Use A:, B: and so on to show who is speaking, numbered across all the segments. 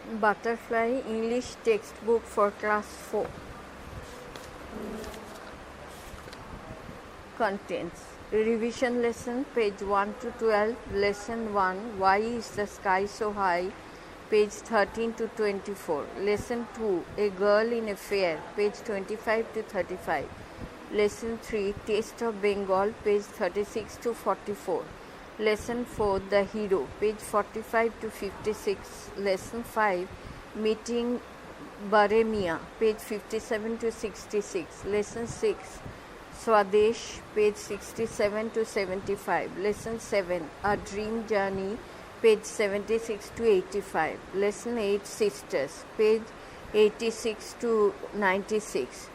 A: Butterfly English textbook for class 4. Contents. Revision lesson, page 1 to 12. Lesson 1, Why is the sky so high? Page 13 to 24. Lesson 2, A girl in a fair. Page 25 to 35. Lesson 3, Taste of Bengal. Page 36 to 44. Lesson 4, The Hero. Page 45 to 56. Lesson 5, Meeting Baremia. Page 57 to 66. Lesson 6, Swadesh. Page 67 to 75. Lesson 7, A Dream Journey. Page 76 to 85. Lesson 8, Sisters. Page 86 to 96.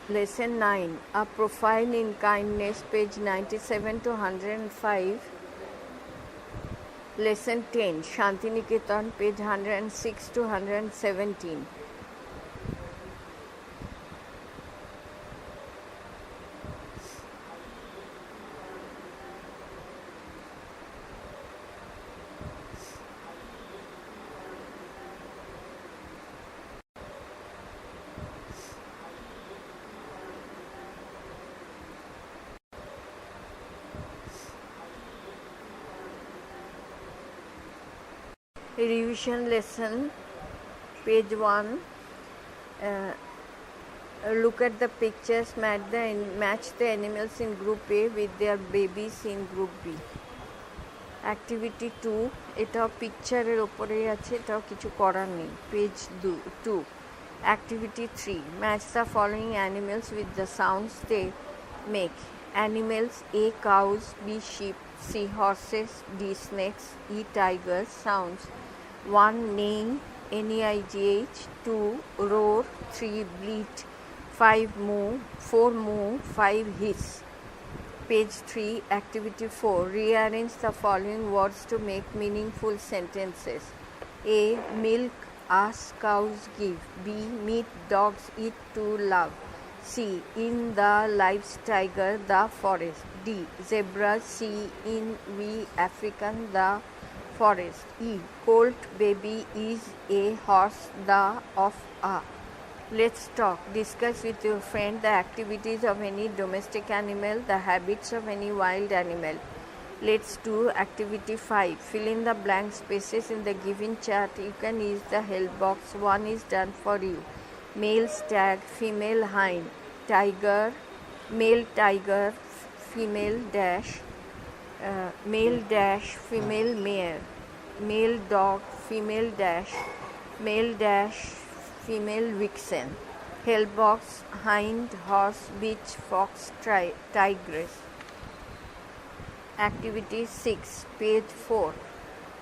A: Lesson 9, A Profile in Kindness. Page 97 to 105. Lesson 10, Shantiniketan. Page 106 to 117. Revision lesson, page 1. Look at the pictures, match the animals in group A with their babies in group B. Activity 2, এটাও পিকচারের ওপরেই আছে, এটাও কিছু করার নেই। Page 2. Activity 3, match the following animals with the sounds they make. Animals: A. Cows, B. Sheep, C. Horses, D. Snakes, E. Tigers. Sounds: 1. Neighing, N-E-I-G-H. 2. Roar. 3. Bleat. 5. Moo. 4. Moo. 5. Hiss. Page 3, Activity 4. Rearrange the following words to make meaningful sentences. A. Milk, us, cows give. B. Meat, dogs eat to love. C. In the lives tiger, the forest. D. Zebras, C. In we African, the forest. E. Colt baby is a horse, the of a. Let's talk. Discuss with your friend the activities of any domestic animal, the habits of any wild animal. Let's do activity 5. Fill in the blank spaces in the given chart. You can use the help box. 1 is done for you. Male stag, female hind, tiger, male tiger, female dash, male dash, female mare, male dog, female dash, male dash, female vixen. Help box: hind, horse, bitch, fox, tigress. Activity 6, page 4.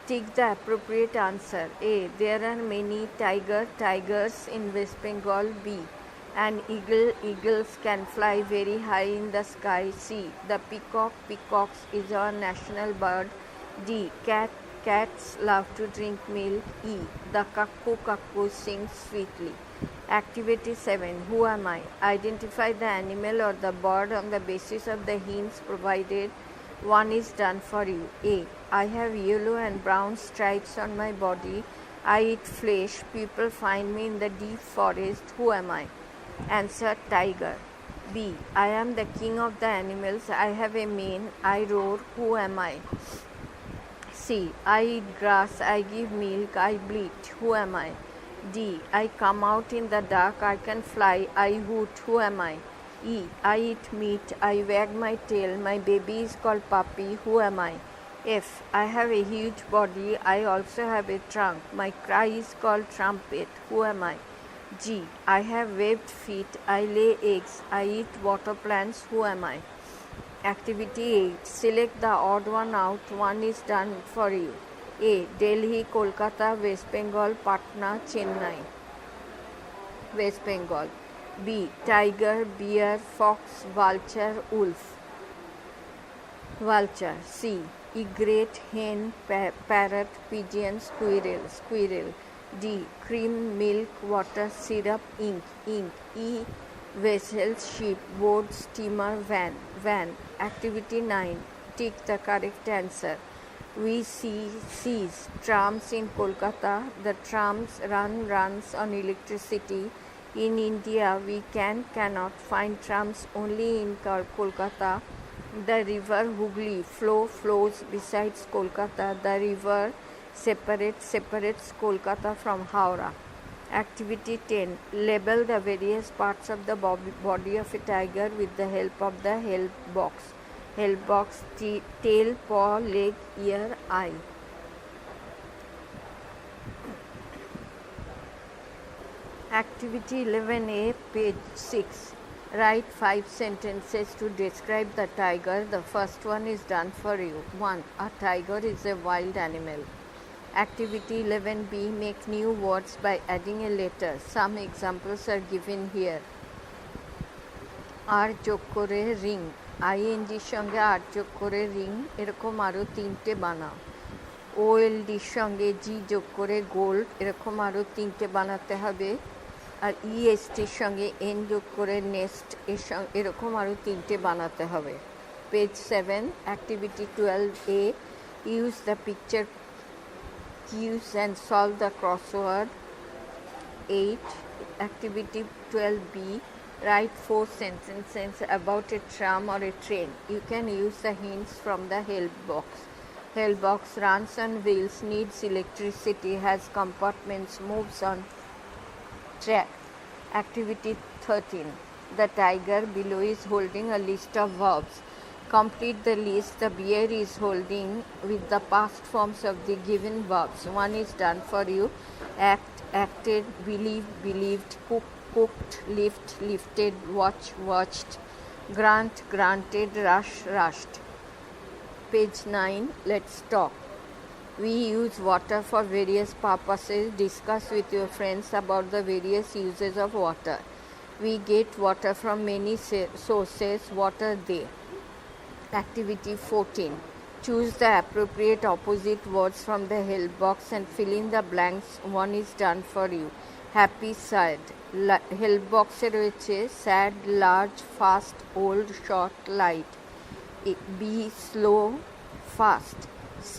A: Tick the appropriate answer. A. There are many tigers in West Bengal. B. An eagles can fly very high in the sky. C. The peacocks is our national bird. D. Cats love to drink milk. E. The cuckoo sings sweetly. Activity 7, Who am I? Identify the animal or the bird on the basis of the hints provided. 1 is done for you. A. I have yellow and brown stripes on my body. I eat flesh. People find me in the deep forest. Who am I? Answer: tiger. B. I am the king of the animals. I have a mane. I roar. Who am I? C. I eat grass. I give milk. I bleat. Who am I? D. I come out in the dark. I can fly. I hoot. Who am I? E. I eat meat. I wag my tail. My baby is called puppy. Who am I? F. I have a huge body. I also have a trunk. My cry is called trumpet. Who am I? G. I have webbed feet. I lay eggs. I eat water plants. Who am I? Activity 8. Select the odd one out. 1 is done for you. A. Delhi, Kolkata, West Bengal, Patna, Chennai. West Bengal. B. Tiger, bear, fox, vulture, wolf. Vulture. C. Egret, hen, parrot, pigeon, squirrel. D. Cream, milk, water, syrup, ink. E. Vessel, ship, boat, steamer, van. Activity 9. Tick the correct answer. We sees trams in Kolkata. The trams runs on electricity. In India, we cannot find trams only in Kolkata. The river Hooghly flows besides Kolkata. The river separates Kolkata from Howrah. Activity 10. Label the various parts of the body of a tiger with the help of the help box. Help box: tail, paw, leg, ear, eye. Activity 11A, page 6. Write 5 sentences to describe the tiger. The first one is done for you. 1. A tiger is a wild animal. Activity 11B, make new words by adding a letter. Some examples are given here. আর যোগ করে ring, আইএনজির সঙ্গে আর যোগ করে ring, এরকম আরও 3টে বানাও। ওএলডির সঙ্গে জি যোগ করে গোল্ড, এরকম আরও 3টে বানাতে হবে। আর ইএসটির সঙ্গে এন যোগ করে নেস্ট, এরকম আরও 3টে বানাতে হবে। Page 7, activity 12A, use the picture cues and solve the crossword. 8. Activity 12B, write 4 sentences about a tram or a train. You can use the hints from the help box. Help box: runs on wheels, needs electricity, has compartments, moves on track. Activity 13. The tiger below is holding a list of verbs. Complete the list the bear is holding with the past forms of the given verbs. 1 is done for you. Act, acted, believed, believed, cooked, lift, lifted, watch, watched, grant, granted, rush, rushed. Page 9, let's talk. We use water for various purposes. Discuss with your friends about the various uses of water. We get water from many sources. What are they? Activity 14. Choose the appropriate opposite words from the help box and fill in the blanks. 1 is done for you. Happy, sad. Help box এ রয়েছে sad, large, fast, old, short, light. B, slow, fast. C,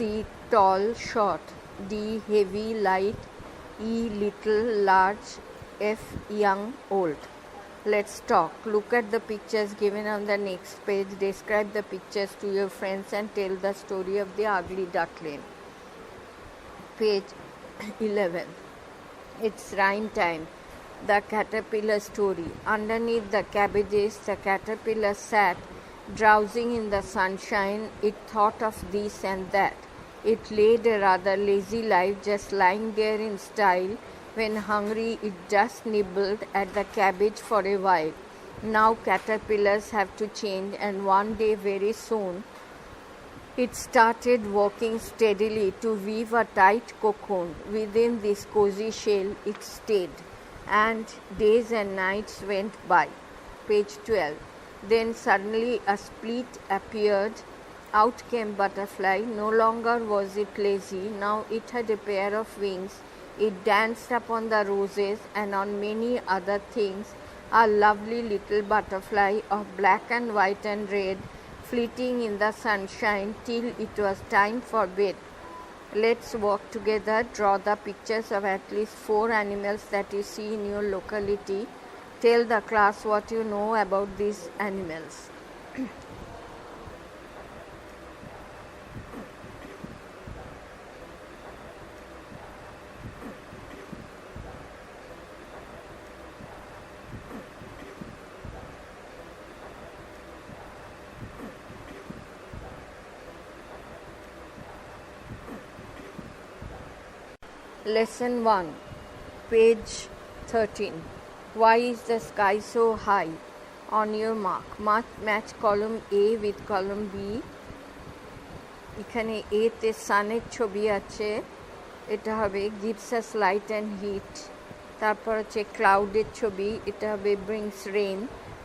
A: tall, short. D, heavy, light. E, little, large. F, young, old. Let's talk. Look at the pictures given on the next page. Describe the pictures to your friends and tell the story of the ugly duckling. Page 11. It's rhyme time. The caterpillar story. Underneath the cabbages, the caterpillar sat, drowsing in the sunshine. It thought of this and that. It led a rather lazy life, just lying there in style. When hungry, it just nibbled at the cabbage for a while. Now caterpillars have to change, and one day very soon, it started working steadily to weave a tight cocoon. Within this cozy shell it stayed, and days and nights went by. Page 12. Then suddenly a split appeared. Out came butterfly. No longer was it lazy. Now it had a pair of wings. It danced upon the roses and on many other things. A lovely little butterfly of black and white and red, fleeting in the sunshine till it was time for bed. Let's work together. Draw the pictures of at least 4 animals that you see in your locality. Tell the class what you know about these animals. Lesson 1, page 13. Why is the sky so high? On your mark. Match column A with column B. এখানে A তে সানের ছবি আছে, এটা হবে gives us light and heat. তারপর আছে ক্লাউডের ছবি, এটা হবে brings rain.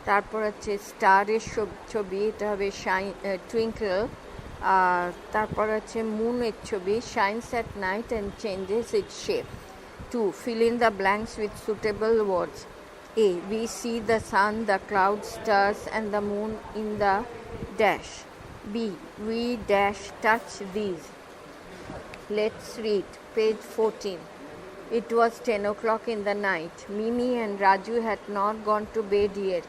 A: তারপর আছে স্টারের ছবি, এটা হবে twinkle. আর তারপর আছে মুনের ছবি, shines at night and changes its shape. 2. Fill in the blanks with suitable words. A. We see the sun, the clouds, stars and the moon in the dash. B. We dash touch these. Let's read page 14. It was 10 o'clock in the night. Mimi and Raju had not gone to bed yet.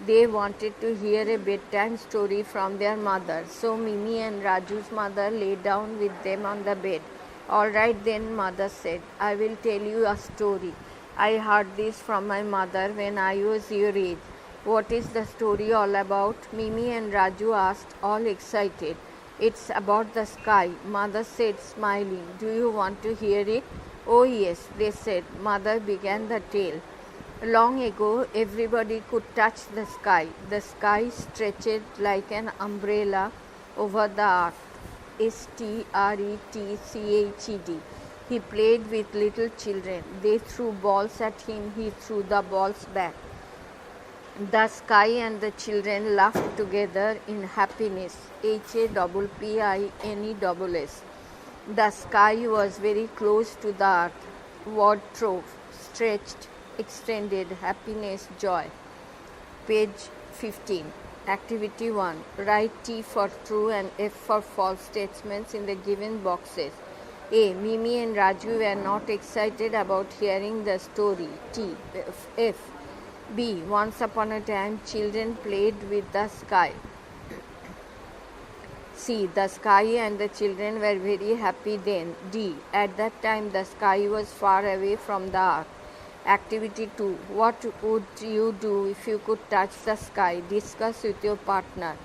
A: They wanted to hear a bedtime story from their mother. So Mimi and Raju's mother lay down with them on the bed. All right then, mother said, I will tell you a story. I heard this from my mother when I was your age. What is the story all about? Mimi and Raju asked, all excited. It's about the sky, mother said, smiling. Do you want to hear it? Oh yes, they said. Mother began the tale. Long ago, everybody could touch the sky. The sky stretched like an umbrella over the earth. Stretched. He played with little children. They threw balls at him. He threw the balls back. The sky and the children laughed together in happiness. Happiness. The sky was very close to the earth. Word trove, stretched, extended, happiness, joy. Page 15. Activity 1. Write T for true and F for false statements in the given boxes. A. Mimi and Raju were not excited about hearing the story. F. B. Once upon a time, children played with the sky. C. The sky and the children were very happy then. D. At that time, the sky was far away from the earth. Activity 2. What would you do if you could touch the sky? Discuss with your partner.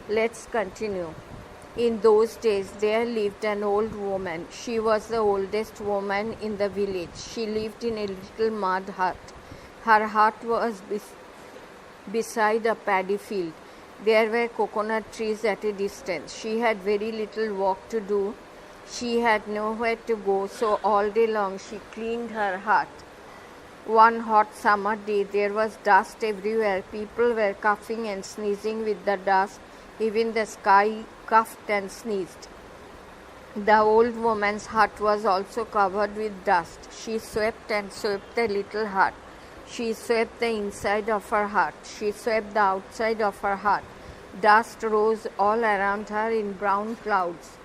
A: Let's continue. In those days, there lived an old woman. She was the oldest woman in the village. She lived in a little mud hut. Her hut was beside a paddy field. There were coconut trees at a distance. She had very little work to do. She had nowhere to go, so all day long she cleaned her hut. One hot summer day, there was dust everywhere. People were coughing and sneezing with the dust. Even the sky coughed and sneezed. The old woman's hut was also covered with dust. She swept and swept the little hut. She swept the inside of her hut. She swept the outside of her hut. Dust rose all around her in brown clouds.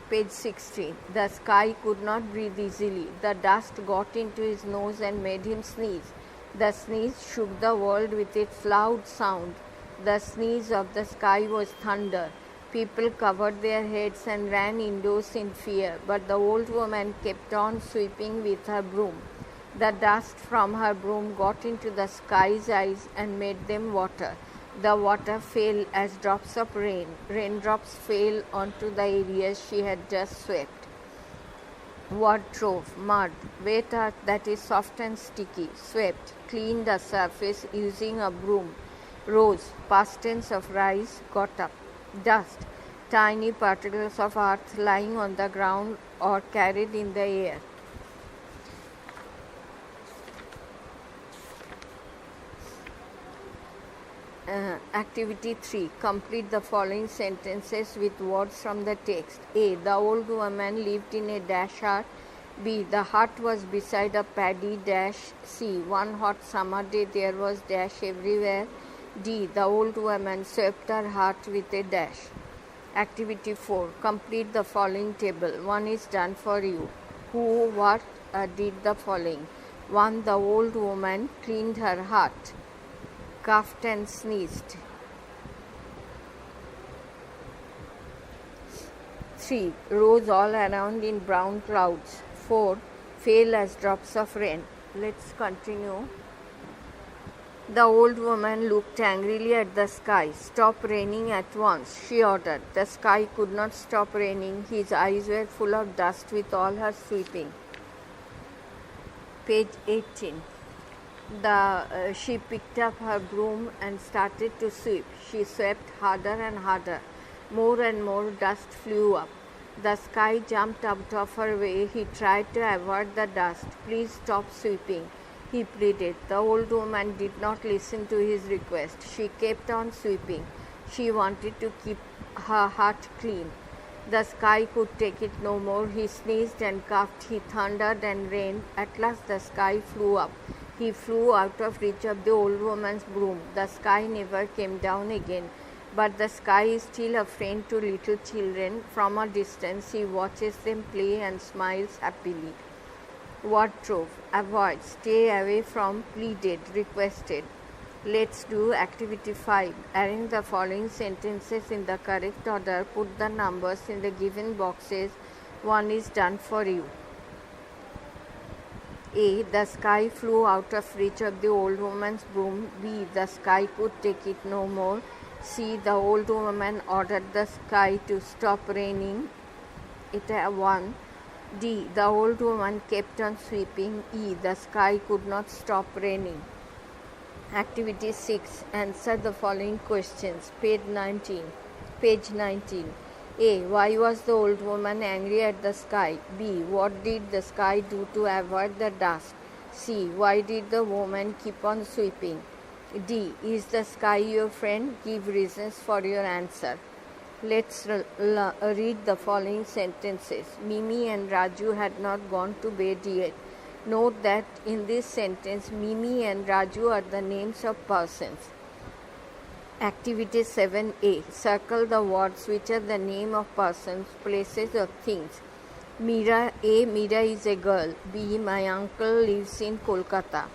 A: Page 16. The sky could not breathe easily. The dust got into his nose and made him sneeze. The sneeze shook the world with its loud sound. The sneeze of the sky was thunder. People covered their heads and ran indoors in fear, but the old woman kept on sweeping with her broom. The dust from her broom got into the sky's eyes and made them water. The water fell as drops of rain. Raindrops fell onto the areas she had just swept. Word trove, mud, wet earth that is soft and sticky. Swept, cleaned the surface using a broom. Rose, past tense of rise, got up. Dust, tiny particles of earth lying on the ground or carried in the air. Activity 3. Complete the following sentences with words from the text. A. The old woman lived in a dash hut. B. The hut was beside a paddy dash. C. One hot summer day there was dash everywhere. D. The old woman swept her hut with a dash. Activity 4. Complete the following table. 1 is done for you. Who, what did the following. 1. The old woman cleaned her hut. Coughed and sneezed. 3. Rose all around in brown clouds. 4. Fell as drops of rain. Let's continue. The old woman looked angrily at the sky. Stop raining at once, she ordered. The sky could not stop raining. His eyes were full of dust with all her sweeping. Page 18. She picked up her broom and started to sweep. She swept harder and harder. More and more dust flew up. The sky jumped out of her way. He tried to avoid the dust. Please stop sweeping, he pleaded. The old woman did not listen to his request. She kept on sweeping. She wanted to keep her hut clean. The sky could take it no more. He sneezed and coughed. He thundered and rained. At last the sky flew up. He flew out of reach of the old woman's broom. The sky never came down again. But the sky is still a friend to little children. From a distance, he watches them play and smiles happily. Wardrobe, avoid, stay away from, pleaded, requested. Let's do activity 5. Arrange the following sentences in the correct order. Put the numbers in the given boxes. One is done for you. A. The sky flew out of reach of the old woman's broom. B. The sky could take it no more. C. The old woman ordered the sky to stop raining. It 1. D. The old woman kept on sweeping. E. The sky could not stop raining. Activity 6. Answer the following questions. Page 19. A. Why was the old woman angry at the sky? B. What did the sky do to avoid the dust? C. Why did the woman keep on sweeping? D. Is the sky your friend? Give reasons for your answer. Let's read the following sentences. Mimi and Raju had not gone to bed yet. Note that in this sentence, Mimi and Raju are the names of persons. Activity 7A. Circle the words which are the name of persons, places or things. Mira. A. Mira is a girl. B. My uncle lives in Kolkata.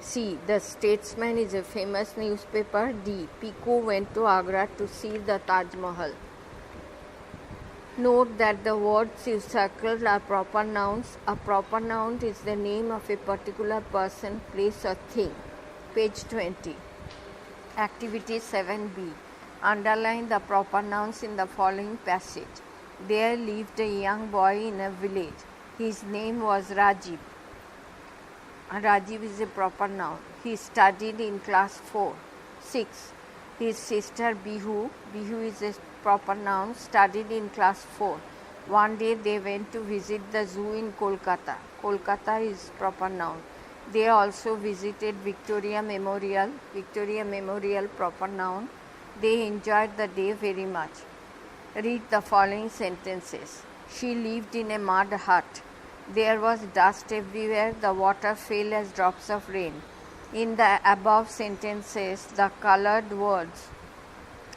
A: C. The Statesman is a famous newspaper. D. Piku went to Agra to see the Taj Mahal. Note that the words you circled are proper nouns. A proper noun is the name of a particular person, place or thing. Page 20. Activity 7B. Underline the proper nouns in the following passage. There lived a young boy in a village. His name was Rajiv. Rajiv is a proper noun. He studied in class 4. 6. His sister Bihu. Bihu is a proper noun, studied in class 4. One day they went to visit the zoo in Kolkata. Kolkata is proper noun. They also visited Victoria Memorial. Victoria Memorial proper noun. They enjoyed the day very much. Read the following sentences. She lived in a mud hut. There was dust everywhere. The water fell as drops of rain. In the above sentences, the colored words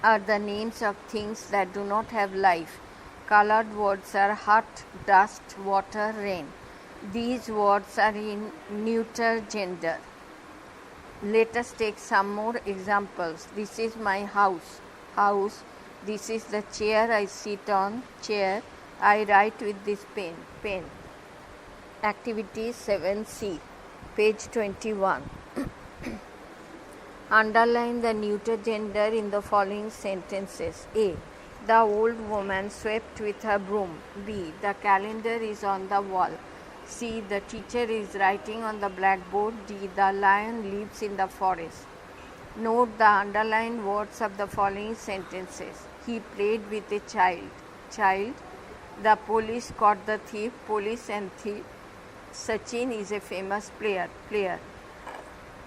A: are the names of things that do not have life. Colored words are hut, dust, water, rain. These words are in neuter gender. Let us take some more examples. This is my house. House. This is the chair I sit on. Chair. I write with this pen. Pen. Activity 7C. Page 21. Underline the neuter gender in the following sentences. A. The old woman swept with her broom. B. The calendar is on the wall. C. The teacher is writing on the blackboard. D. The lion lives in the forest. Note the underlined words of the following sentences. He played with a child. Child. The police caught the thief. Police and thief. Sachin is a famous player. Player.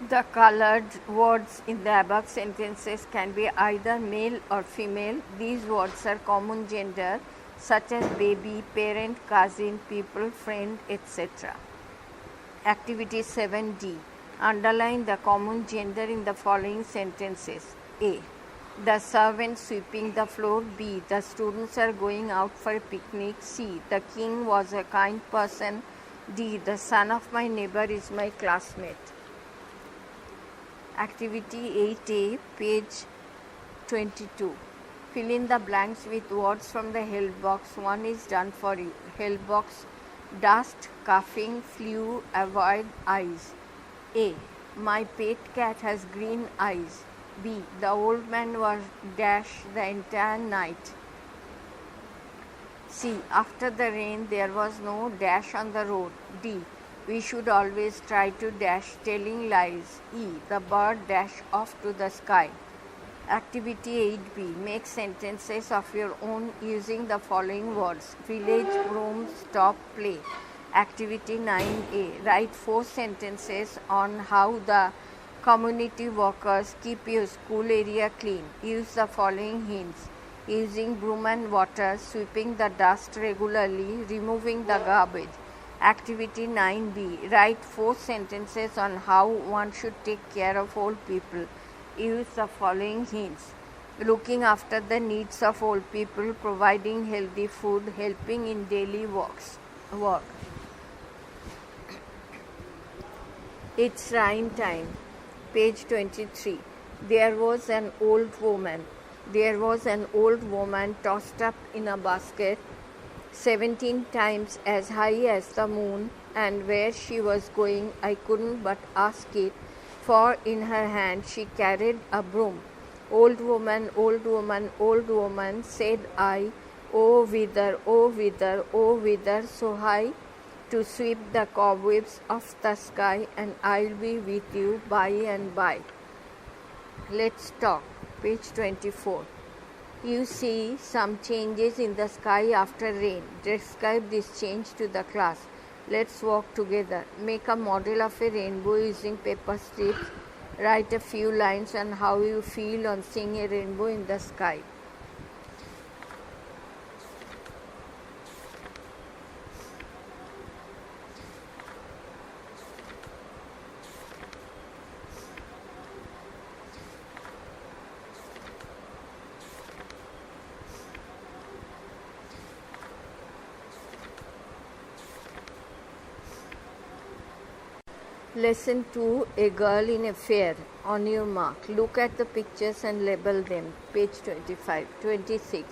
A: The colored words in the above sentences can be either male or female. These words are common gender, such as baby, parent, cousin, people, friend, etc. Activity 7D. Underline the common gender in the following sentences. A. The servant sweeping the floor. B. The students are going out for a picnic. C. The king was a kind person. D. The son of my neighbor is my classmate. Activity 8A, page 22. Fill in the blanks with words from the help box. One is done for you. Help box. Dust, coughing, flu, avoid, eyes. A. My pet cat has green eyes. B. The old man was dash the entire night. C. After the rain there was no dash on the road. D. We should always try to dash telling lies. E. The bird dash off to the sky. Activity 8B. Make sentences of your own using the following words. Village, room, stop, play. Activity 9A. Write 4 sentences on how the community workers keep your school area clean. Use the following hints. Using broom and water, sweeping the dust regularly, removing the garbage. Activity 9B. Write 4 sentences on how one should take care of old people. Use the following hints. looking after the needs of old people, providing healthy food, helping in daily work. It's rhyme time. Page 23. There was an old woman. There was an old woman tossed up in a basket 17 times as high as the moon, and where she was going I couldn't but ask it, for in her hand she carried a broom. Old woman, old woman, old woman, said I, oh whither, oh whither, oh whither, so high, to sweep the cobwebs of the sky, and I'll be with you by and by. Let's talk. Page 24. You see some changes in the sky after rain. Describe this change to the class. Let's walk together. Make a model of a rainbow using paper strips. Write a few lines on how you feel on seeing a rainbow in the sky. Lesson 2. A girl in a fair. On your mark. Look at the pictures and label them. Page 25. 26.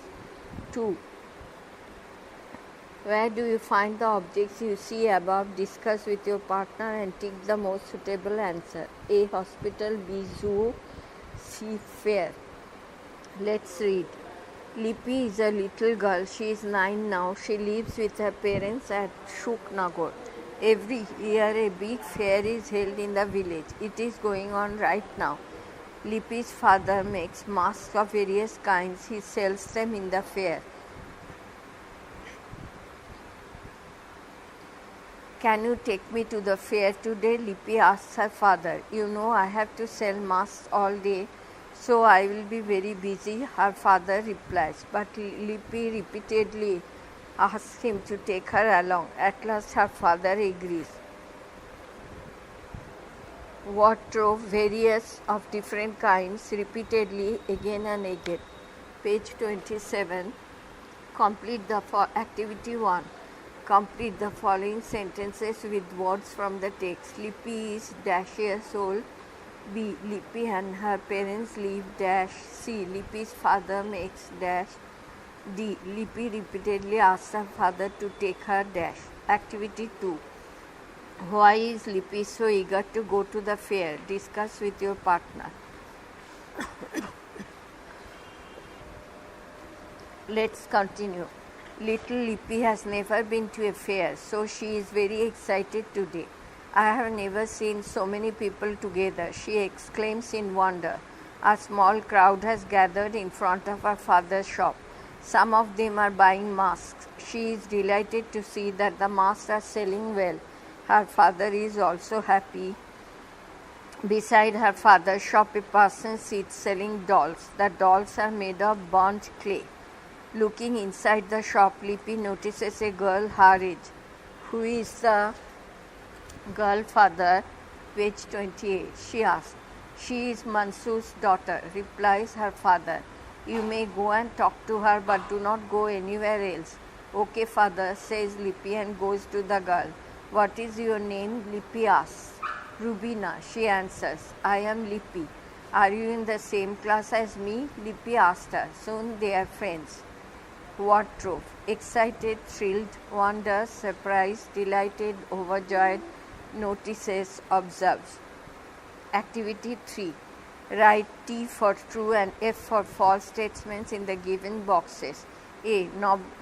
A: 2. Where do you find the objects you see above? Discuss with your partner and tick the most suitable answer. A. Hospital. B. Zoo. C. Fair. Let's read. Lipi is a little girl. She is 9 now. She lives with her parents at Shuknagar. Every year a big fair is held in the village. It is going on right now. Lipi's father makes masks of various kinds. He sells them in the fair. Can you take me to the fair today? Lipi asks her father. You know I have to sell masks all day, so I will be very busy, her father replies. But Lipi repeatedly asks him to take her along. At last her father agrees. Wardrobe, various of different kinds, repeatedly again and again. Page 27. Complete the activity 1. Complete the following sentences with words from the text. Lipi is dash years old. B. Lipi and her parents live dash. C. Lipi's father makes dash. D. Lipi repeatedly asks her father to take her dash. Activity 2. Why is Lipi so eager to go to the fair? Discuss with your partner. Let's continue. Little Lipi has never been to a fair, so she is very excited today. I have never seen so many people together, she exclaims in wonder. A small crowd has gathered in front of her father's shop. Some of them are buying masks. She is delighted to see that the masks are selling well. Her father is also happy. Beside her father's shop, a person sits selling dolls. The dolls are made of burnt clay. Looking inside the shop, Lipi notices a girl her age. Who is the girl father? Page 28. She asks. She is Mansur's daughter, replies her father. You may go and talk to her, but do not go anywhere else. Okay, father, says Lipi and goes to the girl. What is your name? Lipi asks. Rubina, she answers. I am Lipi. Are you in the same class as me? Lipi asked her. Soon they are friends. Wardrobe. Excited, thrilled, wonder, surprised, delighted, overjoyed, notices, observes. Activity 3. Write T for true and F for false statements in the given boxes. A.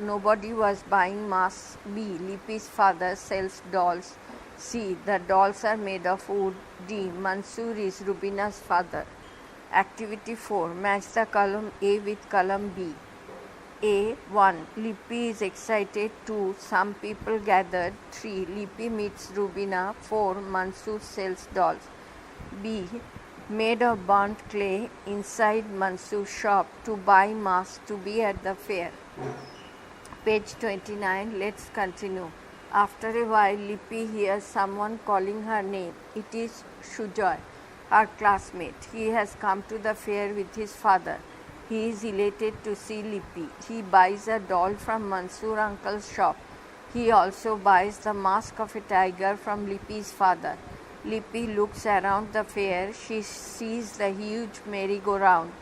A: Nobody was buying masks. B. Lipi's father sells dolls. C. The dolls are made of wood. D. Mansur is Rubina's father. Activity 4. Match the column A with column B. A. 1. Lipi is excited. 2. Some people gathered. 3. Lipi meets Rubina. 4. Mansur sells dolls. B. Made of burnt clay inside Mansur's shop to buy masks to be at the fair. Page 29. Let's continue. After a while, Lipi hears someone calling her name. It is Sujoy, her classmate. He has come to the fair with his father. He is elated to see Lippy. He buys a doll from Mansoor uncle's shop. He also buys the mask of a tiger from Lippy's father. Lippy looks around the fair. She sees the huge merry-go-round.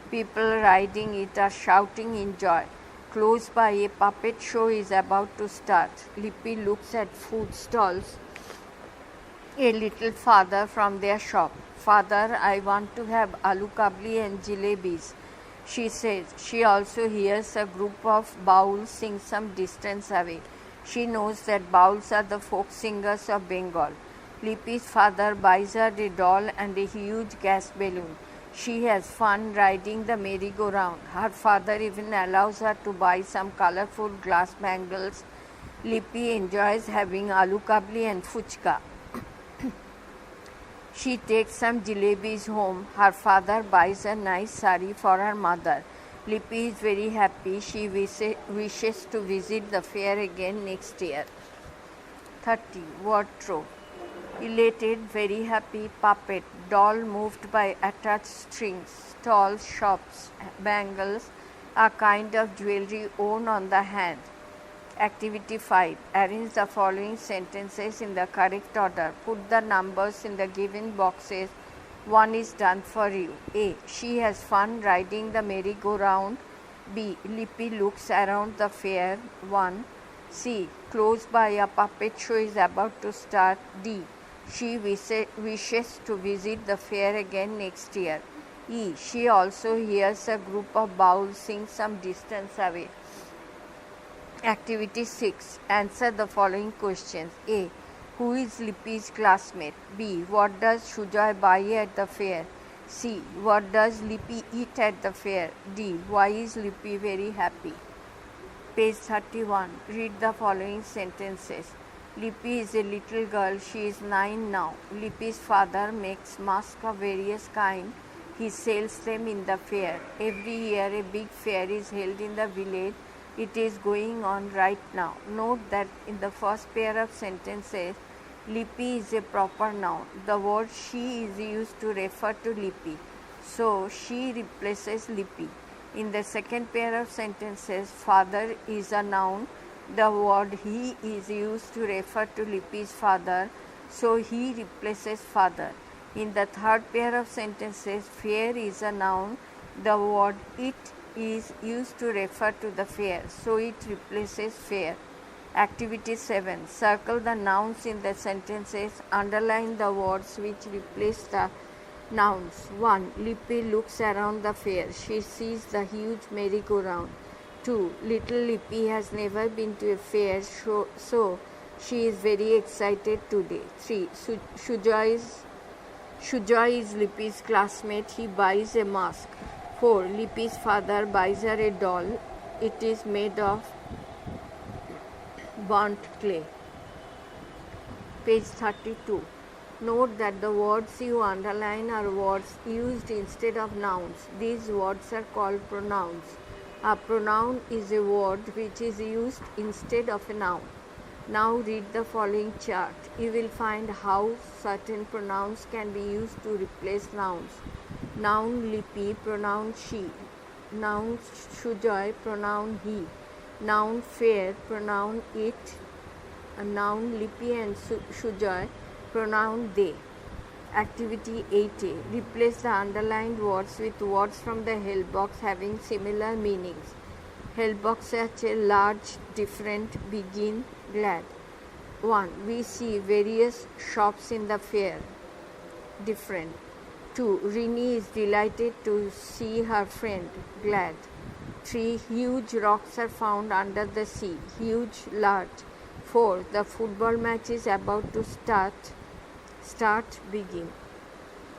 A: People riding it are shouting in joy. Close by, a puppet show is about to start. Lippy looks at food stalls a little farther from their shop. Father, I want to have aloo kabli and jalebis, she says. She also hears a group of bauls sing some distance away. She knows that bauls are the folk singers of Bengal. Lippy's father buys her a doll and a huge gas balloon. She has fun riding the merry-go-round. Her father even allows her to buy some colorful glass bangles. Lippy enjoys having aloo kabli and fuchka. She takes some jalebis home. Her father buys a nice sari for her mother. Lippy is very happy. She wishes to visit the fair again next year. 30. Wardrobe. Elated, very happy, puppet, doll moved by attached strings, stalls, shops, bangles, a kind of jewelry worn on the hand. Activity 5. Arrange the following sentences in the correct order. Put the numbers in the given boxes. One is done for you. A. She has fun riding the merry-go-round. B. Lippy looks around the fair. 1. C. Close by, a puppet show is about to start. D. She wishes to visit the fair again next year. E. She also hears a group of bauls sing some distance away. Activity 6. Answer the following questions. A. Who is Lippy's classmate? B. What does Sujoy buy at the fair? C. What does Lippy eat at the fair? D. Why is Lippy very happy? Page 31. Read the following sentences. Lippy is a little girl. She is 9 now. Lippy's father makes masks of various kinds. He sells them in the fair. Every year a big fair is held in the village. It is going on right now. Note that in the first pair of sentences, Lippy is a proper noun. The word she is used to refer to Lippy. So, she replaces Lippy. In the second pair of sentences, father is a noun. The word he is used to refer to Lippy's father, so he replaces father. In the third pair of sentences, fair is a noun. The word it is used to refer to the fair, so it replaces fair. Activity 7. Circle the nouns in the sentences. Underline the words which replace the nouns. 1. Lippy looks around the fair. She sees the huge merry-go-round. 2. Little Lippy has never been to a fair, so she is very excited today. 3. Sujoy is Lippy's classmate. He buys a mask. 4. Lippy's father buys her a doll. It is made of burnt clay. Page 32. Note that the words you underline are words used instead of nouns. These words are called pronouns. A pronoun is a word which is used instead of a noun. Now read the following chart. You will find how certain pronouns can be used to replace nouns. Noun Lippy, pronoun she. Noun Sujoy, pronoun he. Noun fair, pronoun it. Noun Lippy and Sujoy, pronoun they. Activity 8A. Replace the underlined words with words from the help box having similar meanings. Help box such a large, different, begin, glad. 1. We see various shops in the fair. Different. 2. Rini is delighted to see her friend. Glad. 3. Huge rocks are found under the sea. Huge, large. 4. The football match is about to start. Start, begin.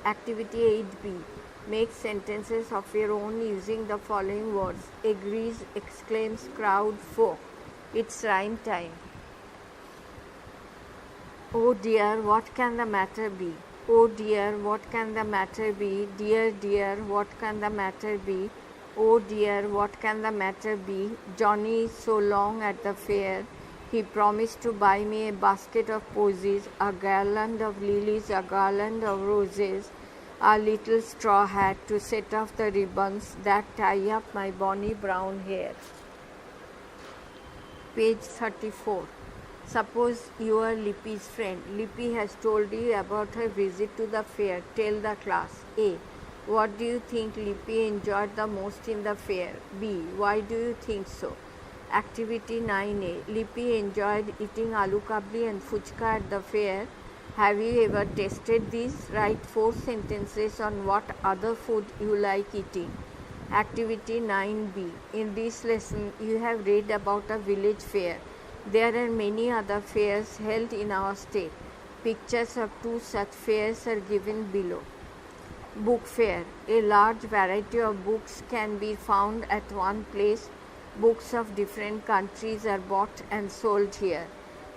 A: Activity 8B. Make sentences of your own using the following words. Agrees, exclaims, crowd, folk. It's rhyme time. Oh dear, what can the matter be? Oh dear, what can the matter be? Dear, dear, what can the matter be? Oh dear, what can the matter be? Johnny is so long at the fair. He promised to buy me a basket of posies, a garland of lilies, a garland of roses, a little straw hat to set off the ribbons that tie up my bonny brown hair. Page 34. Suppose you are Lippy's friend. Lippy has told you about her visit to the fair. Tell the class. A. What do you think Lippy enjoyed the most in the fair? B. Why do you think so? Activity 9A. Lippy enjoyed eating aloo kabli and fuchka at the fair. Have you ever tasted these? Write 4 sentences on what other food you like eating. Activity 9B. In this lesson, you have read about a village fair. There are many other fairs held in our state. Pictures of 2 such fairs are given below. Book fair. A large variety of books can be found at one place. Books of different countries are bought and sold here.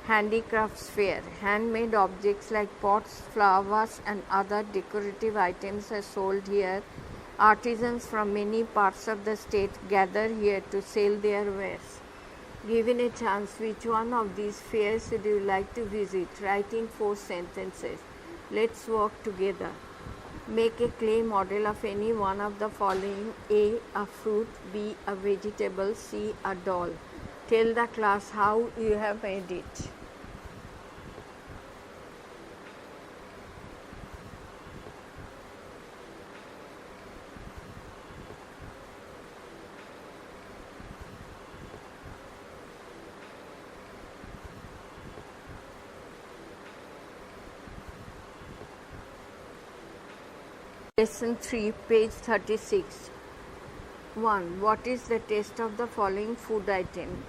A: Handicrafts fair. Handmade objects like pots, flowers and other decorative items are sold here. Artisans from many parts of the state gather here to sell their wares. Given a chance, which one of these fairs would you like to visit? Write in 4 sentences. Let's work together. Make a clay model of any one of the following: A. a fruit, B. a vegetable, C. a doll. Tell the class how you have made it. Lesson 3, page 36. 1. What is the taste of the following food item?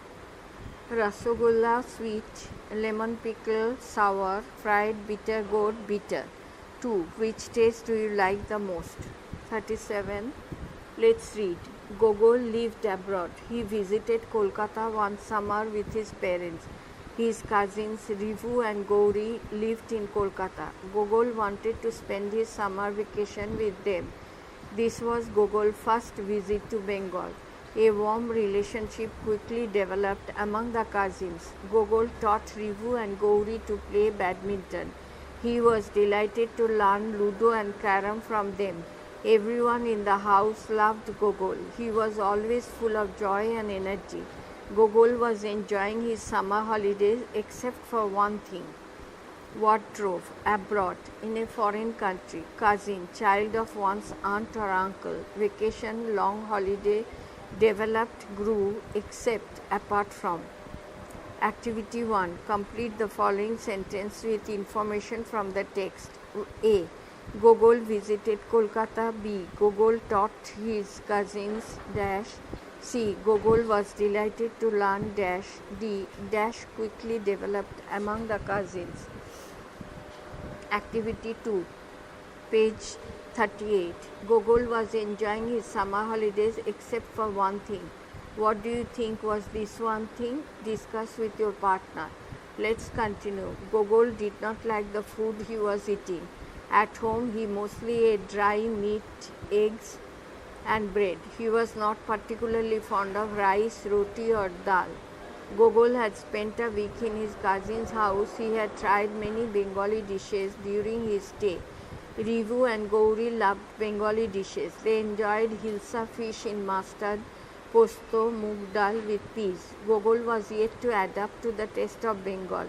A: Rasagolla, sweet; lemon pickle, sour; fried bitter gourd, bitter. 2. Which taste do you like the most? 37. Let's read. Gogol lived abroad. He visited Kolkata one summer with his parents. His cousins Rivu and Gauri lived in Kolkata. Gogol wanted to spend his summer vacation with them. This was Gogol's first visit to Bengal. A warm relationship quickly developed among the cousins. Gogol taught Rivu and Gauri to play badminton. He was delighted to learn Ludo and Carom from them. Everyone in the house loved Gogol. He was always full of joy and energy. Gogol was enjoying his summer holidays except for one thing. What drove? Abroad, in a foreign country. Cousin, child of one's aunt or uncle. Vacation, long holiday. Developed, grew, except, apart from. Activity 1. Complete the following sentence with information from the text. A. Gogol visited Kolkata. B. Gogol taught his cousins dash. C. Gogol was delighted to learn dash. D. Dash quickly developed among the cousins. Activity 2, page 38. Gogol was enjoying his summer holidays except for one thing. What do you think was this one thing? Discuss with your partner. Let's continue. Gogol did not like the food he was eating. At home, he mostly ate dry meat, eggs, and bread. He was not particularly fond of rice, roti, or dal. Gogol had spent a week in his cousin's house. He had tried many Bengali dishes during his stay. Rivu and Gauri loved Bengali dishes. They enjoyed hilsa fish in mustard, posto, moong dal with peas. Gogol was yet to adapt to the taste of Bengal.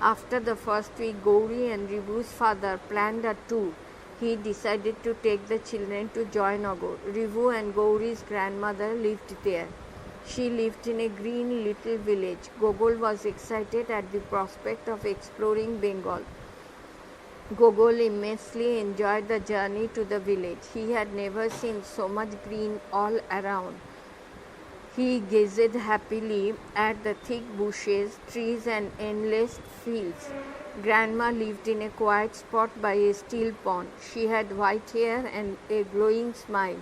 A: After the first week, Gauri and Rivu's father planned a tour. He decided to take the children to Joynagar. Rivu and Gauri's grandmother lived there. She lived in a green little village. Gogol was excited at the prospect of exploring Bengal. Gogol immensely enjoyed the journey to the village. He had never seen so much green all around. He gazed happily at the thick bushes, trees, and endless fields. Grandma lived in a quiet spot by a still pond. She had white hair and a glowing smile.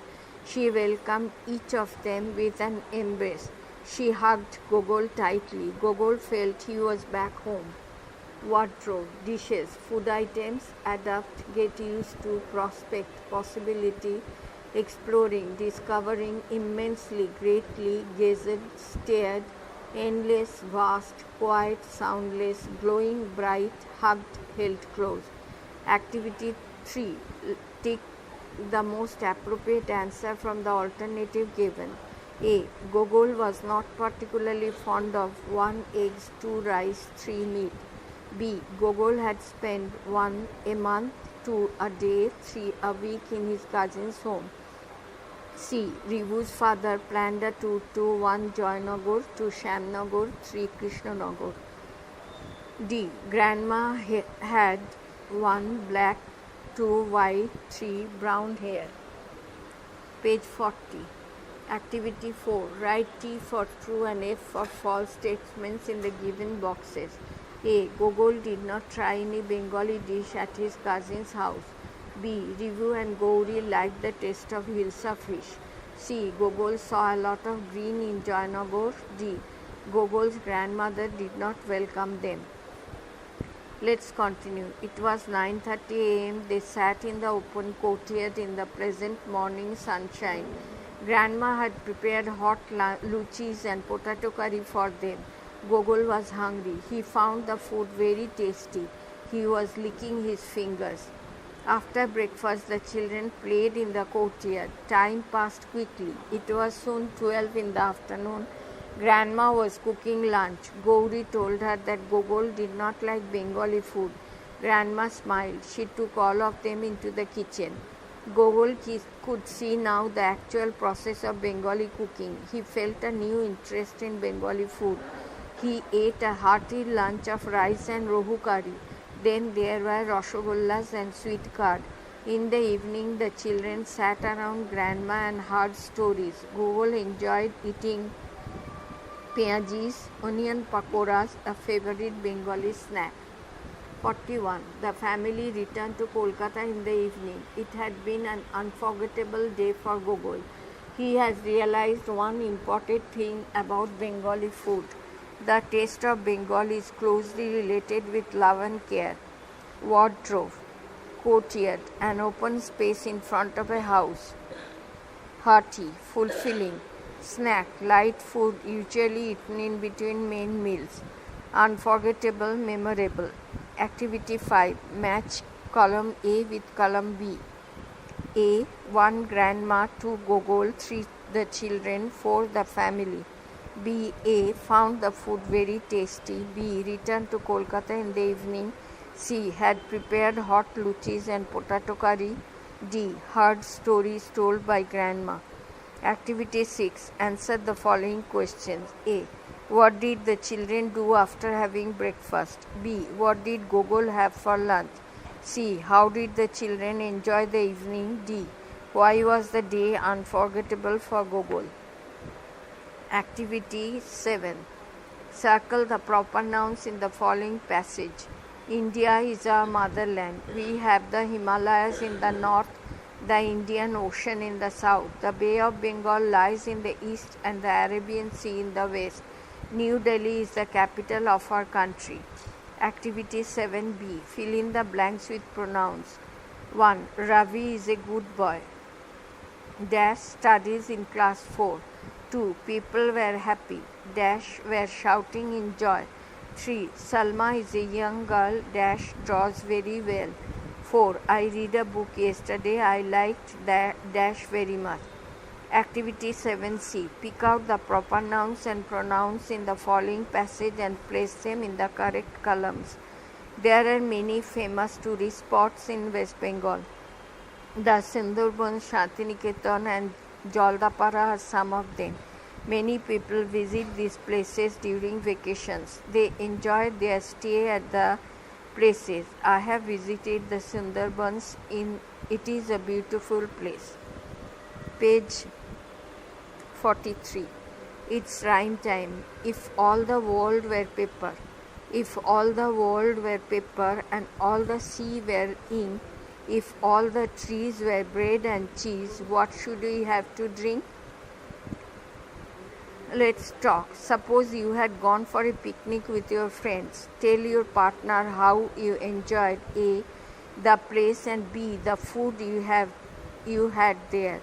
A: She welcomed each of them with an embrace. She hugged Gogol tightly. Gogol felt he was back home. Wardrobe, dishes, food items, adapt, get used to, prospect, possibility, exploring, discovering, immensely, greatly, gazed, stared, endless, vast, quiet, soundless, glowing, bright, hugged, held close. Activity 3. Tick the most appropriate answer from the alternative given. A. Gogol was not particularly fond of 1 eggs, 2 rice, 3 meat. B. Gogol had spent 1 a month, 2 a day, 3 a week in his cousin's home. C. Rivu's father planned a tour to 1 Joynagar, 2 Shamnagar, 3 Krishnanagar. D. Grandma had 1 black, 2 white, 3 brown hair. Page 40. Activity 4. Write T for true and F for false statements in the given boxes. A. Gogol did not try any Bengali dish at his cousin's house. B. Rivu and Gauri liked the taste of hilsa fish. C. Gogol saw a lot of green in Joynagar. D. Gogol's grandmother did not welcome them. Let's continue. It was 9:30 a.m. They sat in the open courtyard in the pleasant morning sunshine. Grandma had prepared hot luchis and potato curry for them. Gogol was hungry. He found the food very tasty. He was licking his fingers. After breakfast, the children played in the courtyard. Time passed quickly. It was soon 12 in the afternoon. Grandma was cooking lunch. Gauri told her that Gogol did not like Bengali food. Grandma smiled. She took all of them into the kitchen. Gogol could see now the actual process of Bengali cooking. He felt a new interest in Bengali food. He ate a hearty lunch of rice and rohu curry. Then there were rasagollas and sweet curd. In the evening, the children sat around Grandma and heard stories. Gogol enjoyed eating piyajis, onion pakoras, a favorite Bengali snack. 41. The family returned to Kolkata in the evening. It had been an unforgettable day for Gogol. He has realized one important thing about Bengali food. The taste of Bengal is closely related with love and care. Wardrobe, courtyard, an open space in front of a house. Hearty, fulfilling. Snack, light food usually eaten in between main meals. Unforgettable, memorable. Activity 5. Match column A with column B. A. 1 grandma, 2 Gogol, 3 the children, 4 the family. B. A. Found the food very tasty. B. Returned to Kolkata in the evening. C. Had prepared hot luchis and potato curry. D. Heard stories told by grandma. Activity 6. Answer the following questions. A. What did the children do after having breakfast? B. What did Gogol have for lunch? C. How did the children enjoy the evening? D. Why was the day unforgettable for Gogol? Activity 7. Circle the proper nouns in the following passage. India is our motherland. We have the Himalayas in the north, the Indian Ocean in the south. The Bay of Bengal lies in the east and the Arabian Sea in the west. New Delhi is the capital of our country. Activity 7b. Fill in the blanks with pronouns. 1. Ravi is a good boy. Dash studies in class 4. 2. People were happy. Dash were shouting in joy. 3. Salma is a young girl. Dash draws very well. 4. I read a book yesterday. I liked that dash very much. Activity 7c. Pick out the proper nouns and pronouns in the following passage and place them in the correct columns. There are many famous tourist spots in West Bengal. The Sundarban, Shantiniketan and Jaldapara are some of them. Many people visit these places during vacations. They enjoy their stay at the places. I have visited the Sundarbans. It is a beautiful place. Page 43. It's rhyme time. If all the world were paper. If all the world were paper and all the sea were ink. If all the trees were bread and cheese, what should we have to drink? Let's talk. Suppose you had gone for a picnic with your friends. Tell your partner how you enjoyed A. the place and B. the food you had there.